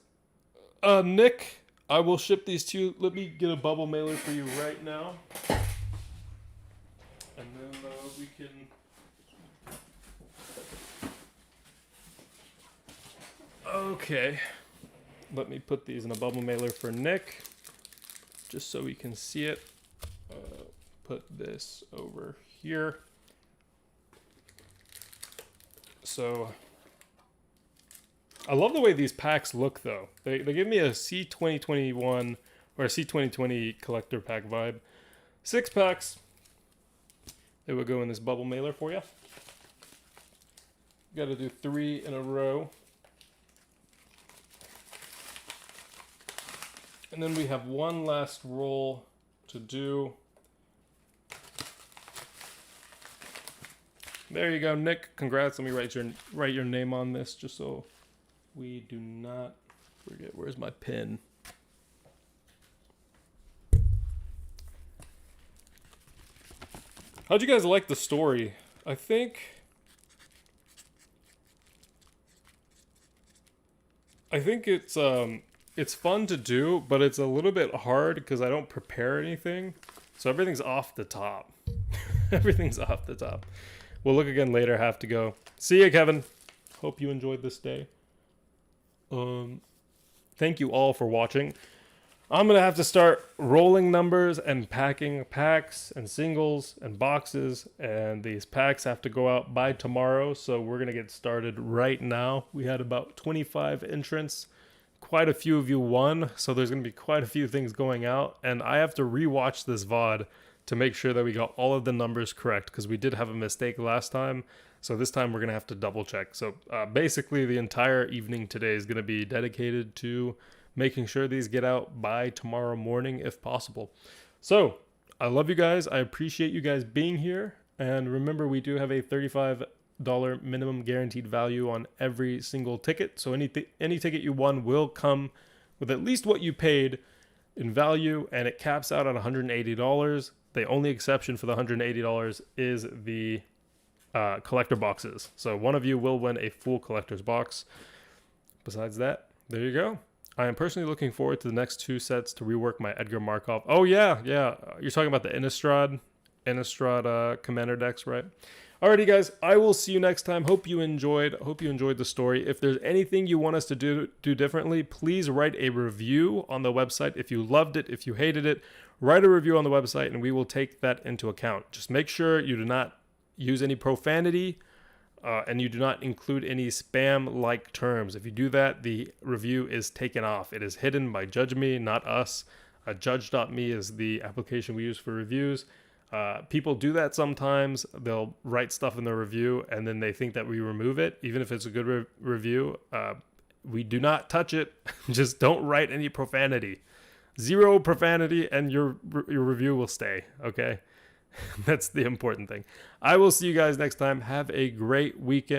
Nick, I will ship these to you. Let me get a bubble mailer for you right now, and then we can. Okay. Let me put these in a bubble mailer for Nick, just so we can see it. Put this over here. So, I love the way these packs look, though. They give me a C2021 or a C2020 collector pack vibe. 6 packs. They will go in this bubble mailer for you. Got to do 3 in a row. And then we have one last roll to do. There you go, Nick. Congrats. Let me write your name on this just so we do not forget. Where's my pen? How'd you guys like the story? I think it's fun to do, but it's a little bit hard because I don't prepare anything. So everything's off the top. Everything's off the top. We'll look again later. Have to go. See ya, Kevin. Hope you enjoyed this day. Thank you all for watching. I'm going to have to start rolling numbers and packing packs and singles and boxes. And these packs have to go out by tomorrow. So we're going to get started right now. We had about 25 entrants. Quite a few of you won. So there's going to be quite a few things going out. And I have to rewatch this VOD to make sure that we got all of the numbers correct, because we did have a mistake last time. So this time we're going to have to double check. So basically the entire evening today is going to be dedicated to making sure these get out by tomorrow morning if possible. So I love you guys. I appreciate you guys being here. And remember, we do have a $35 minimum guaranteed value on every single ticket. So any ticket you won will come with at least what you paid in value, and it caps out at $180. The only exception for the $180 is the collector boxes. So one of you will win a full collector's box. Besides that, there you go. I am personally looking forward to the next 2 sets to rework my Edgar Markov. Oh, yeah. You're talking about the Innistrad Commander decks, right? Alrighty, guys. I will see you next time. Hope you enjoyed the story. If there's anything you want us to do differently, please write a review on the website. If you loved it, if you hated it, write a review on the website, and we will take that into account. Just make sure you do not use any profanity, and you do not include any spam-like terms. If you do that, the review is taken off. It is hidden by JudgeMe, not us. Judge.me is the application we use for reviews. People do that sometimes. They'll write stuff in their review, and then they think that we remove it, even if it's a good review. We do not touch it. Just don't write any profanity. 0 profanity, and your review will stay, okay? That's the important thing. I will see you guys next time. Have a great weekend.